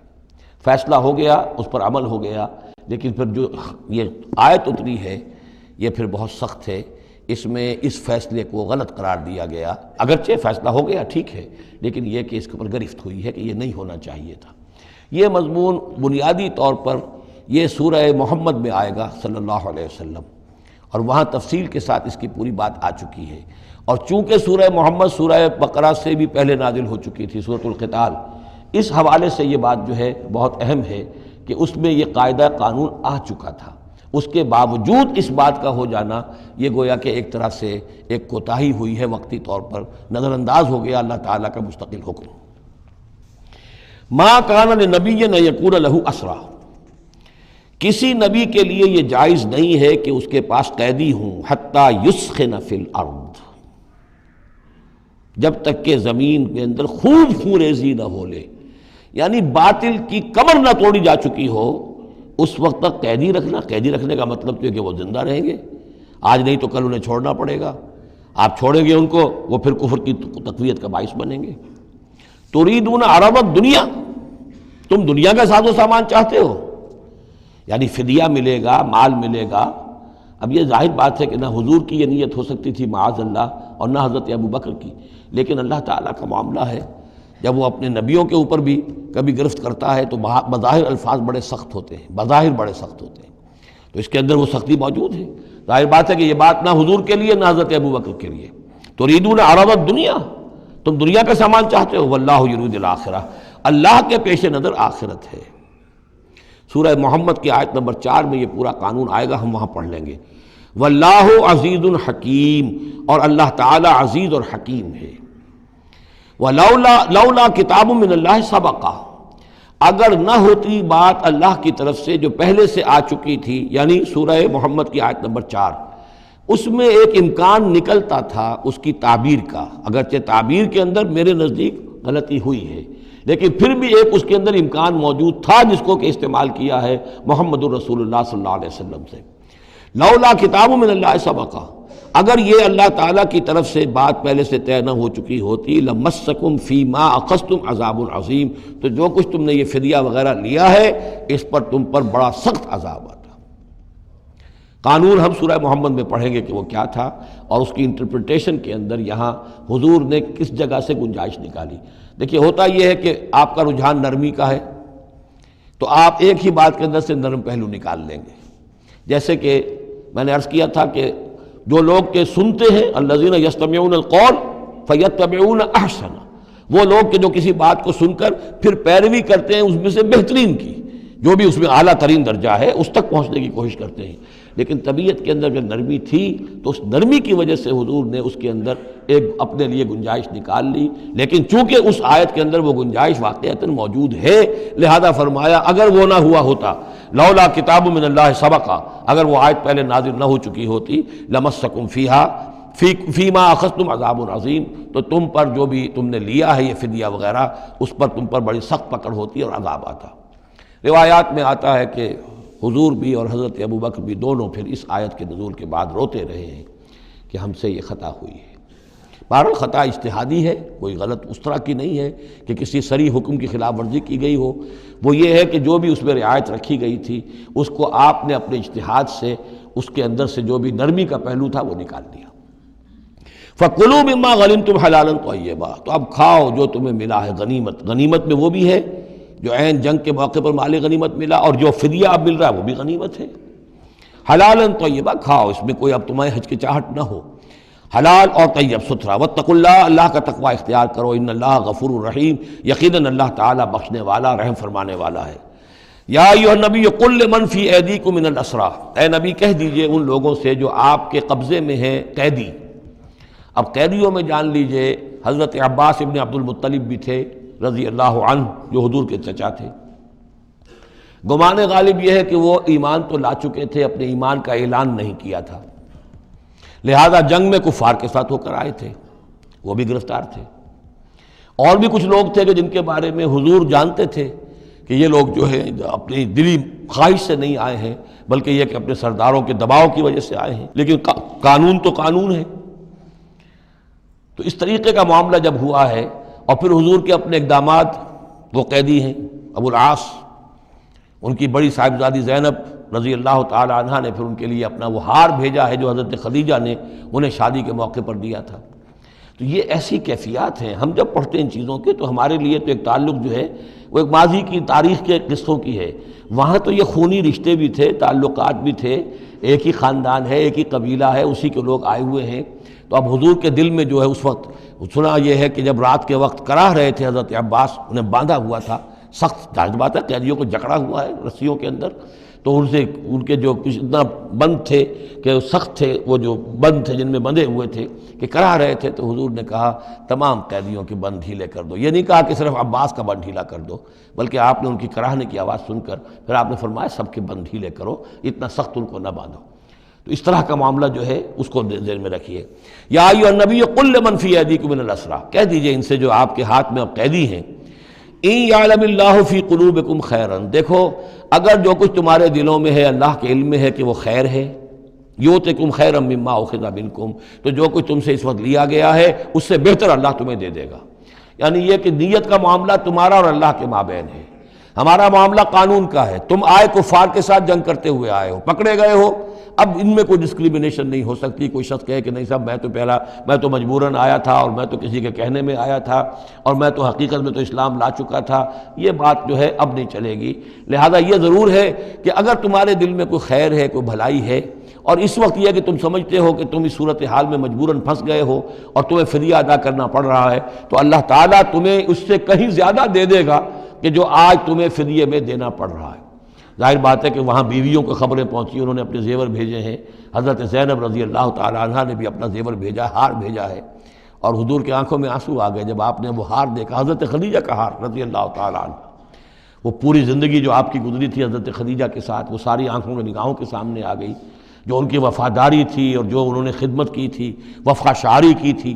فیصلہ ہو گیا، اس پر عمل ہو گیا، لیکن پھر جو یہ آیت اتری ہے یہ پھر بہت سخت ہے، اس میں اس فیصلے کو غلط قرار دیا گیا۔ اگرچہ فیصلہ ہو گیا ٹھیک ہے، لیکن یہ کہ اس کے اوپر گرفت ہوئی ہے کہ یہ نہیں ہونا چاہیے تھا۔ یہ مضمون بنیادی طور پر یہ سورہ محمد میں آئے گا صلی اللہ علیہ وسلم، اور وہاں تفصیل کے ساتھ اس کی پوری بات آ چکی ہے۔ اور چونکہ سورہ محمد سورہ بقرہ سے بھی پہلے نازل ہو چکی تھی، سورۃ القتال، اس حوالے سے یہ بات جو ہے بہت اہم ہے کہ اس میں یہ قاعدہ قانون آ چکا تھا۔ اس کے باوجود اس بات کا ہو جانا یہ گویا کہ ایک طرح سے ایک کوتاہی ہوئی ہے، وقتی طور پر نظر انداز ہو گیا اللہ تعالیٰ کا مستقل حکم۔ ما کان لنبی ان یکون لہ اسریٰ، کسی نبی کے لیے یہ جائز نہیں ہے کہ اس کے پاس قیدی ہوں، حتی یسخن فی الارض، جب تک کہ زمین کے اندر خوب خونریزی نہ ہو لے، یعنی باطل کی کمر نہ توڑی جا چکی ہو، اس وقت تک قیدی رکھنا۔ قیدی رکھنے کا مطلب تو ہے کہ وہ زندہ رہیں گے، آج نہیں تو کل انہیں چھوڑنا پڑے گا، آپ چھوڑیں گے ان کو، وہ پھر کفر کی تقویت کا باعث بنیں گے۔ تريدون عرض الدنیا، تم دنیا کا ساز و سامان چاہتے ہو، یعنی فدیہ ملے گا، مال ملے گا۔ اب یہ ظاہر بات ہے کہ نہ حضور کی یہ نیت ہو سکتی تھی معاذ اللہ، اور نہ حضرت ابوبکر کی، لیکن اللہ تعالیٰ کا معاملہ ہے، جب وہ اپنے نبیوں کے اوپر بھی کبھی گرفت کرتا ہے تو بظاہر الفاظ بڑے سخت ہوتے ہیں، بظاہر بڑے سخت ہوتے ہیں، تو اس کے اندر وہ سختی موجود ہے۔ ظاہر بات ہے کہ یہ بات نہ حضور کے لیے نہ حضرت ابوبکر کے لیے۔ تريدون عرض الدنیا، تم دنیا کا سامان چاہتے ہو، واللہ یرید الآخرہ، اللہ کے پیش نظر آخرت ہے۔ سورہ محمد کی آیت نمبر 4 میں یہ پورا قانون آئے گا، ہم وہاں پڑھ لیں گے۔ واللہ عزیز حکیم، اور اللہ تعالی عزیز اور حکیم ہے۔ لولا کتاب من اللہ سبقہ، اگر نہ ہوتی بات اللہ کی طرف سے جو پہلے سے آ چکی تھی، یعنی سورہ محمد کی آیت نمبر 4، اس میں ایک امکان نکلتا تھا اس کی تعبیر کا، اگرچہ تعبیر کے اندر میرے نزدیک غلطی ہوئی ہے، لیکن پھر بھی ایک اس کے اندر امکان موجود تھا جس کو کہ استعمال کیا ہے محمد الرسول اللہ صلی اللہ علیہ وسلم سے۔ لولا کتاب من اللہ سبقہ، اگر یہ اللہ تعالیٰ کی طرف سے بات پہلے سے طے نہ ہو چکی ہوتی، لمسکم فیما اخذتم عذاب عظیم، تو جو کچھ تم نے یہ فدیہ وغیرہ لیا ہے اس پر تم پر بڑا سخت عذاب آتا۔ قانون ہم سورہ محمد میں پڑھیں گے کہ وہ کیا تھا، اور اس کی انٹرپریٹیشن کے اندر یہاں حضور نے کس جگہ سے گنجائش نکالی۔ دیکھیے ہوتا یہ ہے کہ آپ کا رجحان نرمی کا ہے تو آپ ایک ہی بات کے اندر سے نرم پہلو نکال لیں گے، جیسے کہ میں نے عرض کیا تھا کہ جو لوگ کہ سنتے ہیں الذین یستمعون القول فیتبعون احسنہ، وہ لوگ کہ جو کسی بات کو سن کر پھر پیروی کرتے ہیں اس میں سے بہترین کی، جو بھی اس میں اعلیٰ ترین درجہ ہے اس تک پہنچنے کی کوشش کرتے ہیں۔ لیکن طبیعت کے اندر جب نرمی تھی تو اس نرمی کی وجہ سے حضور نے اس کے اندر ایک اپنے لیے گنجائش نکال لی، لیکن چونکہ اس آیت کے اندر وہ گنجائش واقعتاً موجود ہے، لہذا فرمایا اگر وہ نہ ہوا ہوتا، لولا کتاب من اللہ سبقہ، اگر وہ آیت پہلے نازل نہ ہو چکی ہوتی، لمسکم فیما اخذتم عذاب عظیم، تو تم پر جو بھی تم نے لیا ہے یہ فدیہ وغیرہ، اس پر تم پر بڑی سخت پکڑ ہوتی اور عذاب آتا۔ روایات میں آتا ہے کہ حضور بھی اور حضرت ابوبکر بھی دونوں پھر اس آیت کے نزول کے بعد روتے رہے ہیں کہ ہم سے یہ خطا ہوئی ہے۔ بہرحال خطا اجتہادی ہے، کوئی غلط اس طرح کی نہیں ہے کہ کسی صریح حکم کی خلاف ورزی کی گئی ہو، وہ یہ ہے کہ جو بھی اس میں رعایت رکھی گئی تھی اس کو آپ نے اپنے اجتہاد سے اس کے اندر سے جو بھی نرمی کا پہلو تھا وہ نکال دیا۔ فَكُلُوا مِمَّا غَنِمْتُمْ حَلَالًا طَيِّبًا، تو اب کھاؤ جو تمہیں ملا ہے غنیمت۔ غنیمت میں وہ بھی ہے جو عین جنگ کے موقع پر مال غنیمت ملا، اور جو فدیہ اب مل رہا ہے وہ بھی غنیمت ہے۔ حلالاً طیبہ، کھاؤ، اس میں کوئی اب تمہیں ہچکچاہٹ نہ ہو، حلال اور طیب ستھرا۔ واتقوا اللہ، اللہ کا تقوی اختیار کرو، ان اللہ غفور الرحیم، یقیناً اللہ تعالیٰ بخشنے والا رحم فرمانے والا ہے۔ یا ایھا النبی قل لمن فی ایدیکم من الاسریٰ، اے نبی کہہ دیجئے ان لوگوں سے جو آپ کے قبضے میں ہیں قیدی۔ اب قیدیوں میں جان لیجئے حضرت عباس ابن عبد المطلب بھی تھے رضی اللہ عنہ، جو حضور کے چچا تھے۔ گمان غالب یہ ہے کہ وہ ایمان تو لا چکے تھے، اپنے ایمان کا اعلان نہیں کیا تھا، لہذا جنگ میں کفار کے ساتھ ہو کر آئے تھے، وہ بھی گرفتار تھے۔ اور بھی کچھ لوگ تھے کہ جن کے بارے میں حضور جانتے تھے کہ یہ لوگ جو ہے اپنی دلی خواہش سے نہیں آئے ہیں، بلکہ یہ کہ اپنے سرداروں کے دباؤ کی وجہ سے آئے ہیں، لیکن قانون تو قانون ہے۔ تو اس طریقے کا معاملہ جب ہوا ہے، اور پھر حضور کے اپنے اقدامات، وہ قیدی ہیں ابو العاص، ان کی بڑی صاحبزادی زینب رضی اللہ تعالی عنہا نے پھر ان کے لیے اپنا وہ ہار بھیجا ہے جو حضرت خدیجہ نے انہیں شادی کے موقع پر دیا تھا۔ تو یہ ایسی کیفیات ہیں، ہم جب پڑھتے ہیں ان چیزوں کے تو ہمارے لیے تو ایک تعلق جو ہے وہ ایک ماضی کی تاریخ کے قصوں کی ہے۔ وہاں تو یہ خونی رشتے بھی تھے، تعلقات بھی تھے، ایک ہی خاندان ہے، ایک ہی قبیلہ ہے، اسی کے لوگ آئے ہوئے ہیں۔ تو اب حضور کے دل میں جو ہے اس وقت سنا یہ ہے کہ جب رات کے وقت کراہ رہے تھے حضرت عباس، انہیں باندھا ہوا تھا، سخت ظاہر بات ہے قیدیوں کو جکڑا ہوا ہے رسیوں کے اندر، تو ان کے جو کچھ اتنا بند تھے کہ سخت تھے، وہ جو بند تھے جن میں بندھے ہوئے تھے کہ کراہ رہے تھے، تو حضور نے کہا تمام قیدیوں کے بند ڈھیلے کر دو۔ یہ نہیں کہا کہ صرف عباس کا بند ڈھیلا کر دو، بلکہ آپ نے ان کی کراہنے کی آواز سن کر پھر آپ نے فرمایا سب کے بند ڈھیلے کرو، اتنا سخت ان کو نہ باندھو۔ تو اس طرح کا معاملہ جو ہے اس کو ذہن میں رکھیے۔ یا ایھا النبی قل لمن فی ایدیکم من الاسریٰ، کہہ دیجئے ان سے جو آپ کے ہاتھ میں اب قیدی ہیں، ان یعلم اللہ فی قلوبکم خیرا، دیکھو اگر جو کچھ تمہارے دلوں میں ہے اللہ کے علم میں ہے کہ وہ خیر ہے، یؤتکم خیرا مما اخذ منکم، تو جو کچھ تم سے اس وقت لیا گیا ہے اس سے بہتر اللہ تمہیں دے دے گا۔ یعنی یہ کہ نیت کا معاملہ تمہارا اور اللہ کے مابین ہے، ہمارا معاملہ قانون کا ہے۔ تم آئے کفار کے ساتھ جنگ کرتے ہوئے آئے ہو، پکڑے گئے ہو، اب ان میں کوئی ڈسکریمنیشن نہیں ہو سکتی۔ کوئی شخص کہے کہ نہیں صاحب میں تو مجبوراً آیا تھا، اور میں تو کسی کے کہنے میں آیا تھا، اور میں تو حقیقت میں تو اسلام لا چکا تھا، یہ بات جو ہے اب نہیں چلے گی۔ لہذا یہ ضرور ہے کہ اگر تمہارے دل میں کوئی خیر ہے، کوئی بھلائی ہے، اور اس وقت یہ کہ تم سمجھتے ہو کہ تم اس صورتحال میں مجبوراً پھنس گئے ہو اور تمہیں فدیہ ادا کرنا پڑ رہا ہے، تو اللہ تعالیٰ تمہیں اس سے کہیں زیادہ دے دے گا کہ جو آج تمہیں فدیے میں دینا پڑ رہا ہے۔ ظاہر بات ہے کہ وہاں بیویوں کو خبریں پہنچی، انہوں نے اپنے زیور بھیجے ہیں، حضرت زینب رضی اللہ تعالی عنہا نے بھی اپنا زیور بھیجا، ہار بھیجا ہے، اور حضور کی آنکھوں میں آنسو آ گئے جب آپ نے وہ ہار دیکھا، حضرت خدیجہ کا ہار رضی اللہ تعالی عنہ۔ وہ پوری زندگی جو آپ کی گزری تھی حضرت خدیجہ کے ساتھ، وہ ساری آنکھوں میں نگاہوں کے سامنے آ گئی، جو ان کی وفاداری تھی اور جو انہوں نے خدمت کی تھی، وفا شعاری کی تھی۔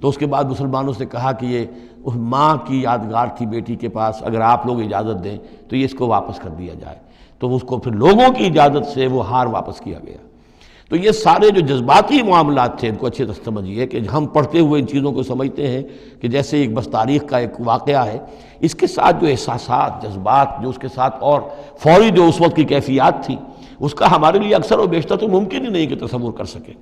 تو اس کے بعد مسلمانوں سے کہا کہ یہ اس ماں کی یادگار تھی بیٹی کے پاس، اگر آپ لوگ اجازت دیں تو یہ اس کو واپس کر دیا جائے، تو اس کو پھر لوگوں کی اجازت سے وہ ہار واپس کیا گیا۔ تو یہ سارے جو جذباتی معاملات تھے ان کو اچھے سے سمجھیے کہ ہم پڑھتے ہوئے ان چیزوں کو سمجھتے ہیں کہ جیسے ایک بس تاریخ کا ایک واقعہ ہے، اس کے ساتھ جو احساسات، جذبات، جو اس کے ساتھ اور فوری جو اس وقت کی کیفیات تھی، اس کا ہمارے لیے اکثر و بیشتر تو ممکن ہی نہیں کہ تصور کر سکے۔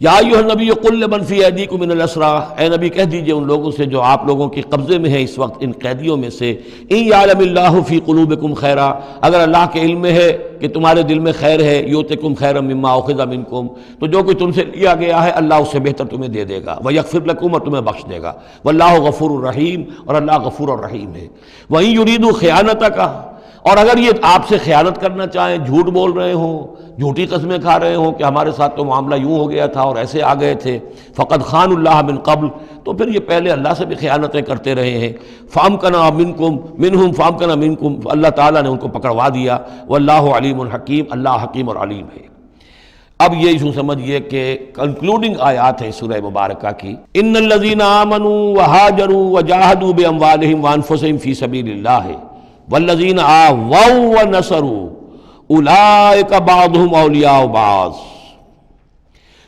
یا ایھا النبی قل لمن فی ایدیکم من الاسریٰ، اے نبی کہہ دیجئے ان لوگوں سے جو آپ لوگوں کے قبضے میں ہیں اس وقت ان قیدیوں میں سے، ان یعلم اللہ فی قلوبکم خیرا، اگر اللہ کے علم میں ہے کہ تمہارے دل میں خیر ہے، یؤتکم خیرا مما اخذ منکم، تو جو کچھ تم سے لیا گیا ہے اللہ اس سے بہتر تمہیں دے دے گا، ویغفر لکم، اور تمہیں بخش دے گا، واللہ غفور الرحیم، اور اللہ غفور الرحیم ہے۔ وَإِن يُرِيدُوا خِيَانَتَكَ، اور اگر یہ آپ سے خیانت کرنا چاہیں، جھوٹ بول رہے ہوں، جھوٹی قسمیں کھا رہے ہوں کہ ہمارے ساتھ تو معاملہ یوں ہو گیا تھا اور ایسے آ گئے تھے، فقد خان اللہ من قبل، تو پھر یہ پہلے اللہ سے بھی خیانتیں کرتے رہے ہیں، فامکنا منکم منہم فامکنا منکم، اللہ تعالیٰ نے ان کو پکڑوا دیا، واللہ علیم حکیم، اللہ حکیم اور علیم ہے۔ اب یہ یوں سمجھیے کہ کنکلوڈنگ آیات ہے سورہ مبارکہ کی، ان الذین آمنوا وہاجروا وجاہدوا باموالہم وانفسہم فی سبیل اللہ والذین آووا ونصروا اولئک بعضهم اولیاء بعض،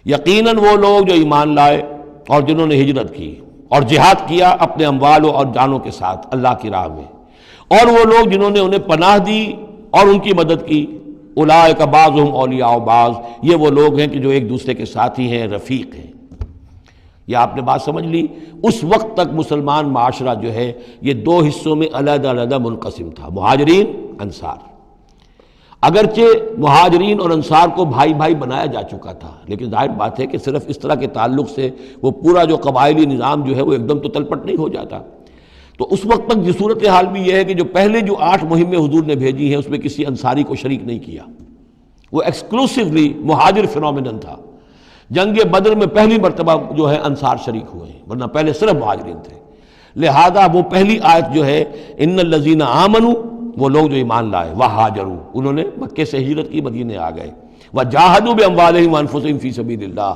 یقیناً وہ لوگ جو ایمان لائے اور جنہوں نے ہجرت کی اور جہاد کیا اپنے اموال اور جانوں کے ساتھ اللہ کی راہ میں، اور وہ لوگ جنہوں نے انہیں پناہ دی اور ان کی مدد کی، اولئک بعضهم اولیاء بعض، یہ وہ لوگ ہیں کہ جو ایک دوسرے کے ساتھی ہیں، رفیق ہیں۔ یہ آپ نے بات سمجھ لی۔ اس وقت تک مسلمان معاشرہ جو ہے یہ دو حصوں میں علیحدہ علیحدہ منقسم تھا، مہاجرین، انصار۔ اگرچہ مہاجرین اور انصار کو بھائی بھائی بنایا جا چکا تھا، لیکن ظاہر بات ہے کہ صرف اس طرح کے تعلق سے وہ پورا جو قبائلی نظام جو ہے وہ ایک دم تو تلپٹ نہیں ہو جاتا۔ تو اس وقت تک یہ صورتحال بھی یہ ہے کہ جو پہلے جو 8 مہمیں حضور نے بھیجی ہیں اس میں کسی انصاری کو شریک نہیں کیا، وہ ایکسکلوسیولی مہاجر فینومینن تھا۔ جنگ بدر میں پہلی مرتبہ جو ہے انصار شریک ہوئے ہیں، ورنہ پہلے صرف مہاجرین تھے۔ لہذا وہ پہلی آیت جو ہے ان الذین آمنوا، وہ لوگ جو ایمان لائے، وہاجروا، انہوں نے مکے سے ہجرت کی، مدینے آ گئے، وجاہدوا باموالہم وانفسہم فی سبیل اللہ،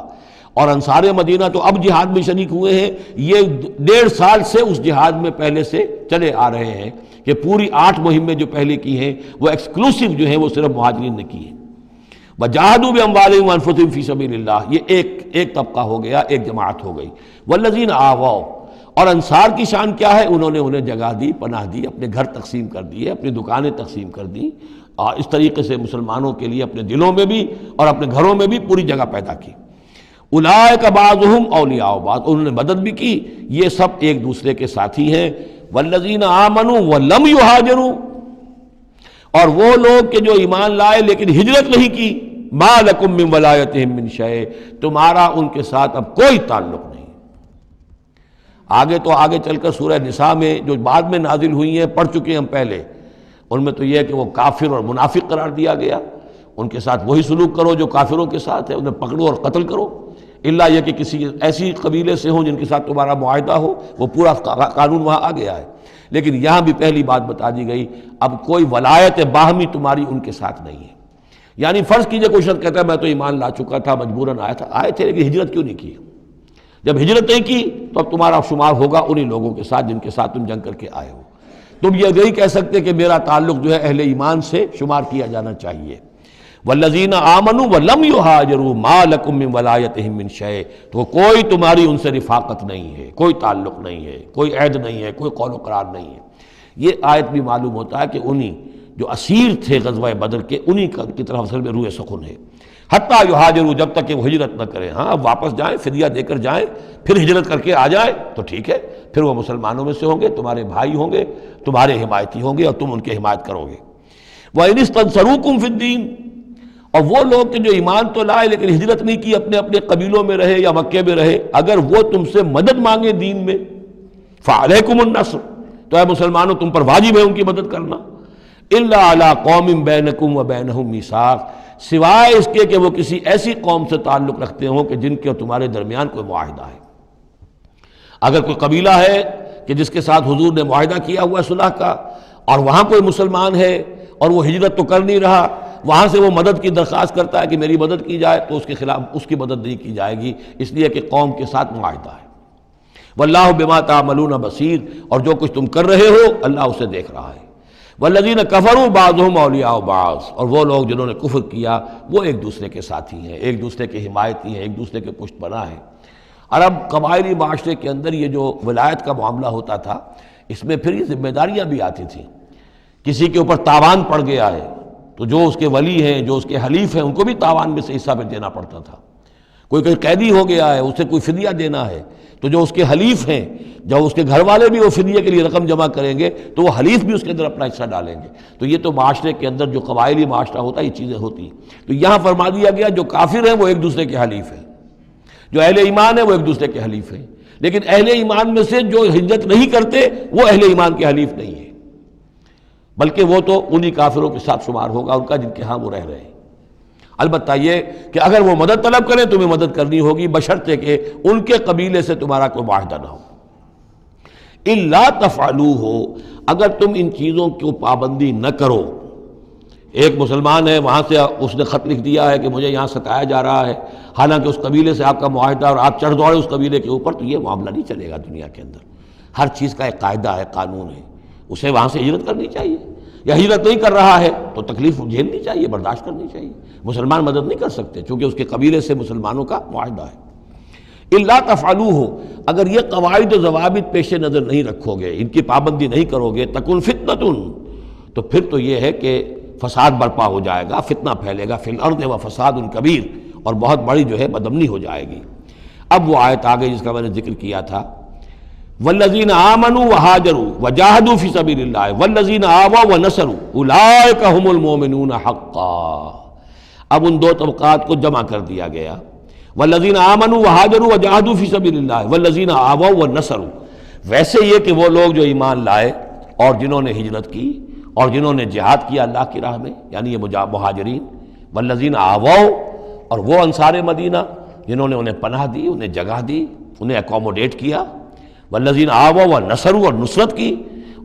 اور انصار مدینہ تو اب جہاد میں شریک ہوئے ہیں، یہ 1.5 سال سے اس جہاد میں پہلے سے چلے آ رہے ہیں کہ پوری 8 مہمیں جو پہلے کی ہیں وہ ایکسکلوسیو جو ہیں وہ صرف مہاجرین نے کی ہیں۔ وجاہدوا باموالہم وانفسہم فی سبیل اللہ، یہ ایک ایک طبقہ ہو گیا، ایک جماعت ہو گئی۔ والذین آواؤ، اور انصار کی شان کیا ہے؟ انہوں نے انہیں جگہ دی، پناہ دی، اپنے گھر تقسیم کر دیے، اپنی دکانیں تقسیم کر دی، اور اس طریقے سے مسلمانوں کے لیے اپنے دلوں میں بھی اور اپنے گھروں میں بھی پوری جگہ پیدا کی۔ اولئک بعضهم اولیاء بعض، انہوں نے مدد بھی کی، یہ سب ایک دوسرے کے ساتھی ہیں۔ والذین آمنوا ولم یہاجروا، اور وہ لوگ کہ جو ایمان لائے لیکن ہجرت نہیں کی، ما لکم من ولایتہم من شیء، تمہارا ان کے ساتھ اب کوئی تعلق نہیں۔ آگے چل کر سورہ نساء میں جو بعد میں نازل ہوئی ہیں، پڑھ چکے ہیں ہم پہلے، ان میں تو یہ ہے کہ وہ کافر اور منافق قرار دیا گیا، ان کے ساتھ وہی سلوک کرو جو کافروں کے ساتھ ہے، انہیں پکڑو اور قتل کرو، الا یہ کہ کسی ایسی قبیلے سے ہوں جن کے ساتھ تمہارا معاہدہ ہو، وہ پورا قانون وہاں آ گیا ہے۔ لیکن یہاں بھی پہلی بات بتا دی گئی، اب کوئی ولایت باہمی تمہاری ان کے ساتھ نہیں ہے۔ یعنی فرض کیجئے کوئی شخص کہتا ہے میں تو ایمان لا چکا تھا، مجبوراً آئے تھے لیکن ہجرت کیوں نہیں کی؟ جب ہجرت نہیں کی تو اب تمہارا شمار ہوگا انہی لوگوں کے ساتھ جن کے ساتھ تم جنگ کر کے آئے ہو۔ تم یہ نہیں کہہ سکتے کہ میرا تعلق جو ہے اہل ایمان سے شمار کیا جانا چاہیے۔ والذین آمنوا ولم یہاجروا ما لکم من ولایتہم من شیء، تو کوئی تمہاری ان سے رفاقت نہیں ہے، کوئی تعلق نہیں ہے، کوئی عہد نہیں ہے، کوئی قول و قرار نہیں ہے۔ یہ آیت بھی معلوم ہوتا ہے کہ انہی جو اسیر تھے غزوہ بدر کے، انہی کی طرف اصل میں روح سخن ہے۔ حتیٰ یہاجروا، جب تک کہ وہ ہجرت نہ کریں، ہاں واپس جائیں، فدیہ دے کر جائیں، پھر ہجرت کر کے آ جائیں تو ٹھیک ہے، پھر وہ مسلمانوں میں سے ہوں گے، تمہارے بھائی ہوں گے، تمہارے حمایتی ہوں گے اور تم ان کی حمایت کرو گے۔ وَإِنِ اسْتَنصَرُوكُمْ فِي الدِّينِ، اور وہ لوگ کہ جو ایمان تو لائے لیکن ہجرت نہیں کی، اپنے اپنے قبیلوں میں رہے یا مکے میں رہے، اگر وہ تم سے مدد مانگے دین میں، فَعَلَيْكُمُ النَّصْرُ، تو اے مسلمانوں تم پر واجب ہے ان کی مدد کرنا۔ إِلَّا عَلَىٰ قَوْمٍ بَيْنَكُمْ وَبَيْنَهُم مِّيثَاق، سوائے اس کے کہ وہ کسی ایسی قوم سے تعلق رکھتے ہوں کہ جن کے اور تمہارے درمیان کوئی معاہدہ ہے۔ اگر کوئی قبیلہ ہے کہ جس کے ساتھ حضور نے معاہدہ کیا ہوا ہے صلح کا، اور وہاں کوئی مسلمان ہے اور وہ ہجرت تو کر نہیں رہا، وہاں سے وہ مدد کی درخواست کرتا ہے کہ میری مدد کی جائے، تو اس کے خلاف اس کی مدد نہیں کی جائے گی، اس لیے کہ قوم کے ساتھ معاہدہ ہے۔ واللہ بما تعملون بصیر، اور جو کچھ تم کر رہے ہو اللہ اسے دیکھ رہا ہے۔ والذین کفروا بعضهم اولیاء بعض، اور وہ لوگ جنہوں نے کفر کیا وہ ایک دوسرے کے ساتھی ہیں، ایک دوسرے کے حمایتی ہیں، ایک دوسرے کے پشت پناہ ہیں۔ عرب قبائلی معاشرے کے اندر یہ جو ولایت کا معاملہ ہوتا تھا، اس میں پھر یہ ذمہ داریاں بھی آتی تھیں۔ کسی کے اوپر تاوان پڑ گیا ہے تو جو اس کے ولی ہیں، جو اس کے حلیف ہیں، ان کو بھی تاوان میں سے حصہ بھی دینا پڑتا تھا۔ کوئی قیدی ہو گیا ہے، اسے کوئی فدیہ دینا ہے، تو جو اس کے حلیف ہیں، جب اس کے گھر والے بھی وہ فدیے کے لیے رقم جمع کریں گے تو وہ حلیف بھی اس کے اندر اپنا حصہ ڈالیں گے۔ تو یہ تو معاشرے کے اندر جو قبائلی معاشرہ ہوتا ہے یہ چیزیں ہوتی ہیں۔ تو یہاں فرما دیا گیا جو کافر ہیں وہ ایک دوسرے کے حلیف ہیں، جو اہل ایمان ہیں وہ ایک دوسرے کے حلیف ہیں، لیکن اہل ایمان میں سے جو ہجرت نہیں کرتے وہ اہل ایمان کے حلیف نہیں ہیں، بلکہ وہ تو انہی کافروں کے ساتھ شمار ہوگا ان کا جن کے ہاں وہ رہ رہے ہیں۔ البتہ یہ کہ اگر وہ مدد طلب کریں تمہیں مدد کرنی ہوگی، بشرطے کہ ان کے قبیلے سے تمہارا کوئی معاہدہ نہ ہو۔ الا تفعلوه، اگر تم ان چیزوں کو پابندی نہ کرو۔ ایک مسلمان ہے، وہاں سے اس نے خط لکھ دیا ہے کہ مجھے یہاں ستایا جا رہا ہے، حالانکہ اس قبیلے سے آپ کا معاہدہ اور آپ چڑھ دوڑے اس قبیلے کے اوپر، تو یہ معاملہ نہیں چلے گا دنیا کے اندر۔ ہر چیز کا ایک قاعدہ ہے، قانون ہے، اسے وہاں سے ہجرت کرنی چاہیے، یا ہجرت نہیں کر رہا ہے تو تکلیف جھیلنی چاہیے، برداشت کرنی چاہیے۔ مسلمان مدد نہیں کر سکتے چونکہ اس کے قبیلے سے مسلمانوں کا معاہدہ ہے۔ الا تفعلوه، اگر یہ قواعد و ضوابط پیش نظر نہیں رکھو گے، ان کی پابندی نہیں کرو گے، تکن فتنۃ، تو پھر تو یہ ہے کہ فساد برپا ہو جائے گا، فتنہ پھیلے گا، فی الارض و فساد کبیر، اور بہت بڑی جو ہے بدامنی ہو جائے گی۔ اب وہ آیت آگے جس کا میں نے ذکر کیا تھا، والذین آمنوا وہاجروا وجاہدوا فی سبیل اللہ والذین آووا ونصروا اولئک هم المؤمنون حقا۔ اب ان دو طبقات کو جمع کر دیا گیا، والذین آمنوا وہاجروا وجاہدوا فی سبیل اللہ والذین آووا ونصروا۔ ویسے یہ کہ وہ لوگ جو ایمان لائے اور جنہوں نے ہجرت کی اور جنہوں نے جہاد کیا اللہ کی راہ میں، یعنی یہ مہاجرین، والذین آووا، اور وہ انصار مدینہ جنہوں نے انہیں پناہ دی، انہیں جگہ دی، انہیں اکوموڈیٹ کیا، والذین آووا ونصروا، اور نصرت کی،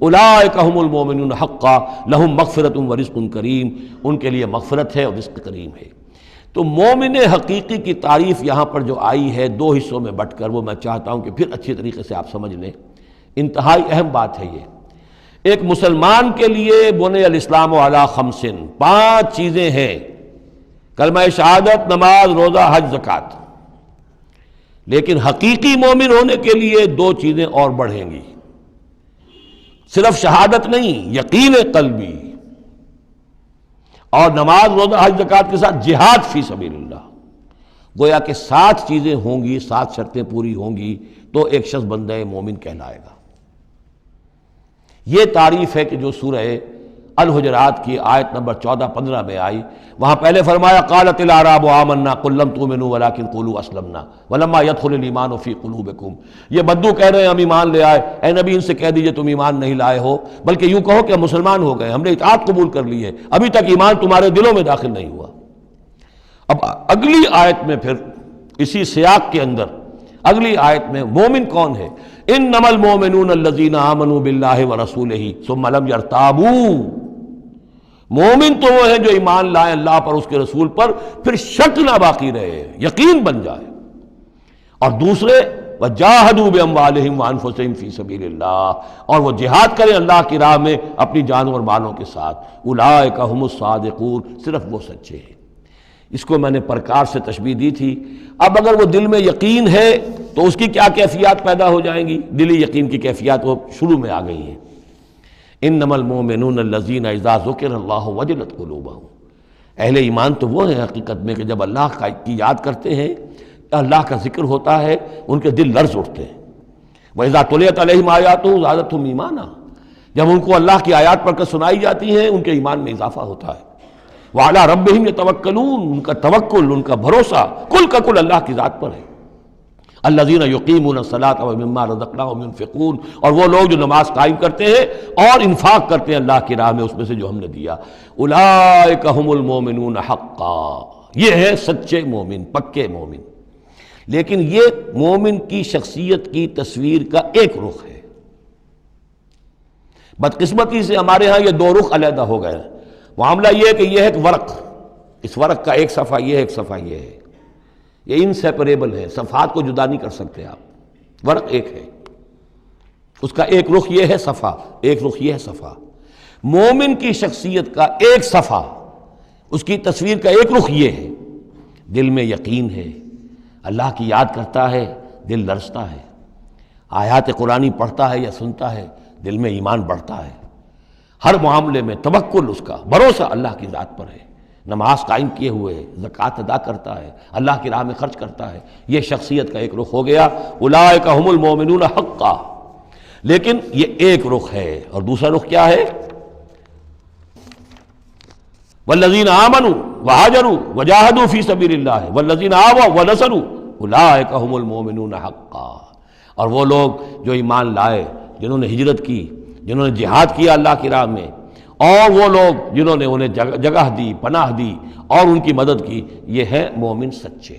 اولئک هم المؤمنون حقا لهم مغفرۃ ورزق کریم، ان کے لیے مغفرت ہے اور رزق کریم ہے۔ تو مومن حقیقی کی تعریف یہاں پر جو آئی ہے دو حصوں میں بٹ کر، وہ میں چاہتا ہوں کہ پھر اچھی طریقے سے آپ سمجھ لیں، انتہائی اہم بات ہے یہ۔ ایک مسلمان کے لیے بنی الاسلام علی خمس، 5 چیزیں ہیں، کلمہ شہادت، نماز، روزہ، حج، زکوٰۃ۔ لیکن حقیقی مومن ہونے کے لیے دو چیزیں اور بڑھیں گی، صرف شہادت نہیں، یقین قلبی اور نماز روزہ حج زکوٰۃ کے ساتھ جہاد فی سبیل اللہ۔ گویا کہ 7 چیزیں ہوں گی، 7 شرطیں پوری ہوں گی تو ایک شخص بندہ مومن کہلائے گا۔ یہ تعریف ہے کہ جو سورہ الحجرات کی آیت نمبر 14-15 میں آئی، وہاں پہلے فرمایا قالت الاعراب آمنا قل لم تؤمنوا ولکن قولوا اسلمنا ولما يدخل الايمان في قلوبكم۔ یہ بدو کہہ رہے ہیں ہم ایمان لے آئے، اے نبی ان سے کہہ دیجئے تم ایمان نہیں لائے ہو، بلکہ یوں کہو کہ ہم مسلمان ہو گئے، ہم نے اطاعت قبول کر لی ہے، ابھی تک ایمان تمہارے دلوں میں داخل نہیں ہوا۔ اب اگلی آیت میں پھر اسی سیاق کے اندر اگلی آیت میں مومن کون ہے؟ انما المؤمنون الذين آمنوا بالله ورسوله ثم لم يرتابوا۔ مومن تو وہ ہیں جو ایمان لائیں اللہ پر، اس کے رسول پر، پھر شک نہ باقی رہے، یقین بن جائے۔ اور دوسرے وجاہدوا باموالہم وانفسہم فی سبیل اللہ، اور وہ جہاد کریں اللہ کی راہ میں اپنی جانوں اور مالوں کے ساتھ، اولئک ھم الصادقون، صرف وہ سچے ہیں۔ اس کو میں نے پرکار سے تشبیہ دی تھی۔ اب اگر وہ دل میں یقین ہے تو اس کی کیا کیفیات پیدا ہو جائیں گی؟ دلی یقین کی کیفیات وہ شروع میں آ گئی ہیں۔ انما المؤمنون الذین اذا ذکر اللہ وجلت قلوبہم، اہل ایمان تو وہ ہیں حقیقت میں کہ جب اللہ کی یاد کرتے ہیں، اللہ کا ذکر ہوتا ہے، ان کے دل لرز اٹھتے ہیں۔ وَإِذَا تُلِيَتْ عَلَيْهِمْ آيَاتُهُ زَادَتْهُمْ ایمانا، جب ان کو اللہ کی آیات پڑھ کر سنائی جاتی ہیں ان کے ایمان میں اضافہ ہوتا ہے۔ وَعَلَىٰ رَبِّهِمْ يَتَوَكَّلُونَ، ان کا توکل، ان کا بھروسہ کل کا کل اللہ کی ذات پر ہے۔ الذین یقیمون الصلاۃ ومما رزقناہم ينفقون، اور وہ لوگ جو نماز قائم کرتے ہیں اور انفاق کرتے ہیں اللہ کی راہ میں اس میں سے جو ہم نے دیا۔ اولئک ھم المؤمنون حقا، یہ ہے سچے مومن، پکے مومن۔ لیکن یہ مومن کی شخصیت کی تصویر کا ایک رخ ہے۔ بدقسمتی سے ہمارے ہاں یہ 2 رخ علیحدہ ہو گئے ہیں۔ معاملہ یہ ہے کہ یہ ہے ایک ورق، اس ورق کا ایک صفحہ یہ ہے، ایک صفحہ یہ ہے، یہ انسیپریبل ہے، صفحات کو جدا نہیں کر سکتے آپ۔ ورق ایک ہے، اس کا ایک رخ یہ ہے صفحہ، ایک رخ یہ ہے صفحہ۔ مومن کی شخصیت کا ایک صفحہ، اس کی تصویر کا ایک رخ یہ ہے، دل میں یقین ہے، اللہ کی یاد کرتا ہے، دل لرزتا ہے، آیات قرآنی پڑھتا ہے یا سنتا ہے، دل میں ایمان بڑھتا ہے، ہر معاملے میں توکل، اس کا بھروسہ اللہ کی ذات پر ہے، نماز قائم کیے ہوئے ہے، زکوٰۃ ادا کرتا ہے، اللہ کی راہ میں خرچ کرتا ہے۔ یہ شخصیت کا ایک رخ ہو گیا، اولئک ھم المؤمنون حقا۔ لیکن یہ ایک رخ ہے، اور دوسرا رخ کیا ہے؟ والذین آمنوا وہاجروا وجاہدوا فی سبیل اللہ والذین آووا ونصروا اولئک ھم المؤمنون حقا۔ اور وہ لوگ جو ایمان لائے، جنہوں نے ہجرت کی، جنہوں نے جہاد کیا اللہ کی راہ میں، اور وہ لوگ جنہوں نے انہیں جگہ دی، پناہ دی اور ان کی مدد کی، یہ ہے مومن سچے۔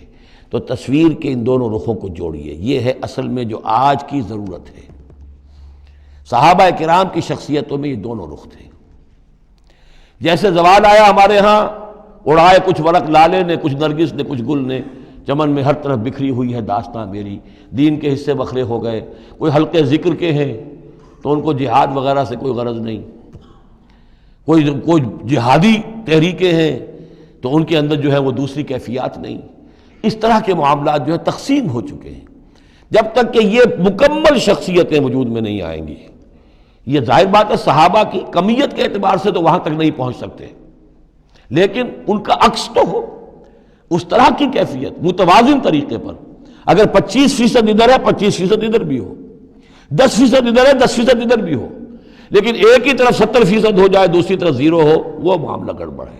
تو تصویر کے ان دونوں رخوں کو جوڑیے، یہ ہے اصل میں جو آج کی ضرورت ہے۔ صحابہ کرام کی شخصیتوں میں یہ دونوں رخ تھے۔ جیسے زوال آیا ہمارے ہاں، اڑائے کچھ ورق لالے نے، کچھ نرگس نے، کچھ گل نے، چمن میں ہر طرف بکھری ہوئی ہے داستاں میری، دین کے حصے بکھرے ہو گئے، کوئی حلقے ذکر کے ہیں تو ان کو جہاد وغیرہ سے کوئی غرض نہیں، کوئی جہادی تحریکیں ہیں تو ان کے اندر جو ہے وہ دوسری کیفیات نہیں۔ اس طرح کے معاملات جو ہے تقسیم ہو چکے ہیں۔ جب تک کہ یہ مکمل شخصیتیں وجود میں نہیں آئیں گی، یہ ظاہر بات ہے صحابہ کی کمیت کے اعتبار سے تو وہاں تک نہیں پہنچ سکتے، لیکن ان کا عکس تو ہو، اس طرح کی کیفیت متوازن طریقے پر۔ اگر 25% ادھر ہے 25% ادھر بھی ہو، 10% ادھر ہے 10% ادھر بھی ہو، لیکن ایک ہی طرف 70% ہو جائے، دوسری طرف 0 ہو، وہ معاملہ گڑبڑ ہے۔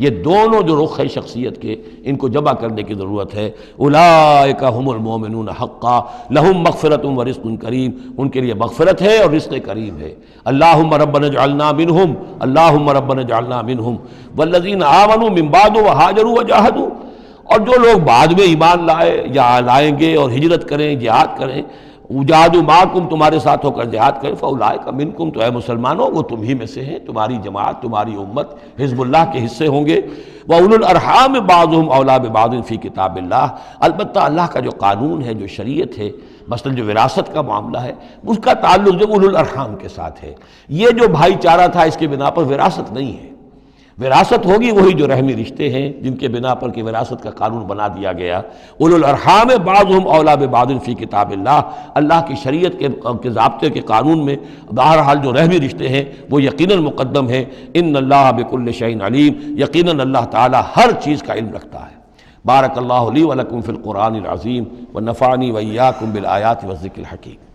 یہ دونوں جو رخ ہے شخصیت کے، ان کو جمع کرنے کی ضرورت ہے۔ اولئک ھم المؤمنون حقا لہم مغفرۃ ورزق کریم، ان کے لیے مغفرت ہے اور رزق کریم ہے۔ اللہم ربنا اجعلنا منہم، اللہم ربنا اجعلنا منہم والذین آمنوا من بعد وہاجروا وجاہدوا، اور جو لوگ بعد میں ایمان لائے یا لائیں گے اور ہجرت کریں، جہاد کریں، وجاہدوا معکم، تمہارے ساتھ ہو کر جہاد کریں، فاولئک منکم، تو اے مسلمانوں وہ تم ہی میں سے ہیں، تمہاری جماعت، تمہاری امت حزب اللہ کے حصے ہوں گے۔ وَأُولُو الْأَرْحَامِ بَعْضُهُمْ أَوْلَىٰ بِبَعْضٍ فِي کتاب اللہ، البتہ اللہ کا جو قانون ہے، جو شریعت ہے، مثلا جو وراثت کا معاملہ ہے، اس کا تعلق جو اولو الارحام کے ساتھ ہے۔ یہ جو بھائی چارہ تھا اس کے بنا پر وراثت نہیں ہے، وراثت ہوگی وہی جو رحمی رشتے ہیں جن کے بنا پر کہ وراثت کا قانون بنا دیا گیا۔ اولو الارحام بعضهم اولیٰ ببعض فی کتاب اللہ، اللہ کی شریعت کے ضابطے کے قانون میں بہرحال جو رحمی رشتے ہیں وہ یقیناً مقدم ہیں۔ ان اللہ بکل شیء علیم، یقیناً اللہ تعالی ہر چیز کا علم رکھتا ہے۔ بارک اللہ لی ولکم فی القرآن العظیم ونفعنی وإیاکم بالآیات والذکر الحکیم۔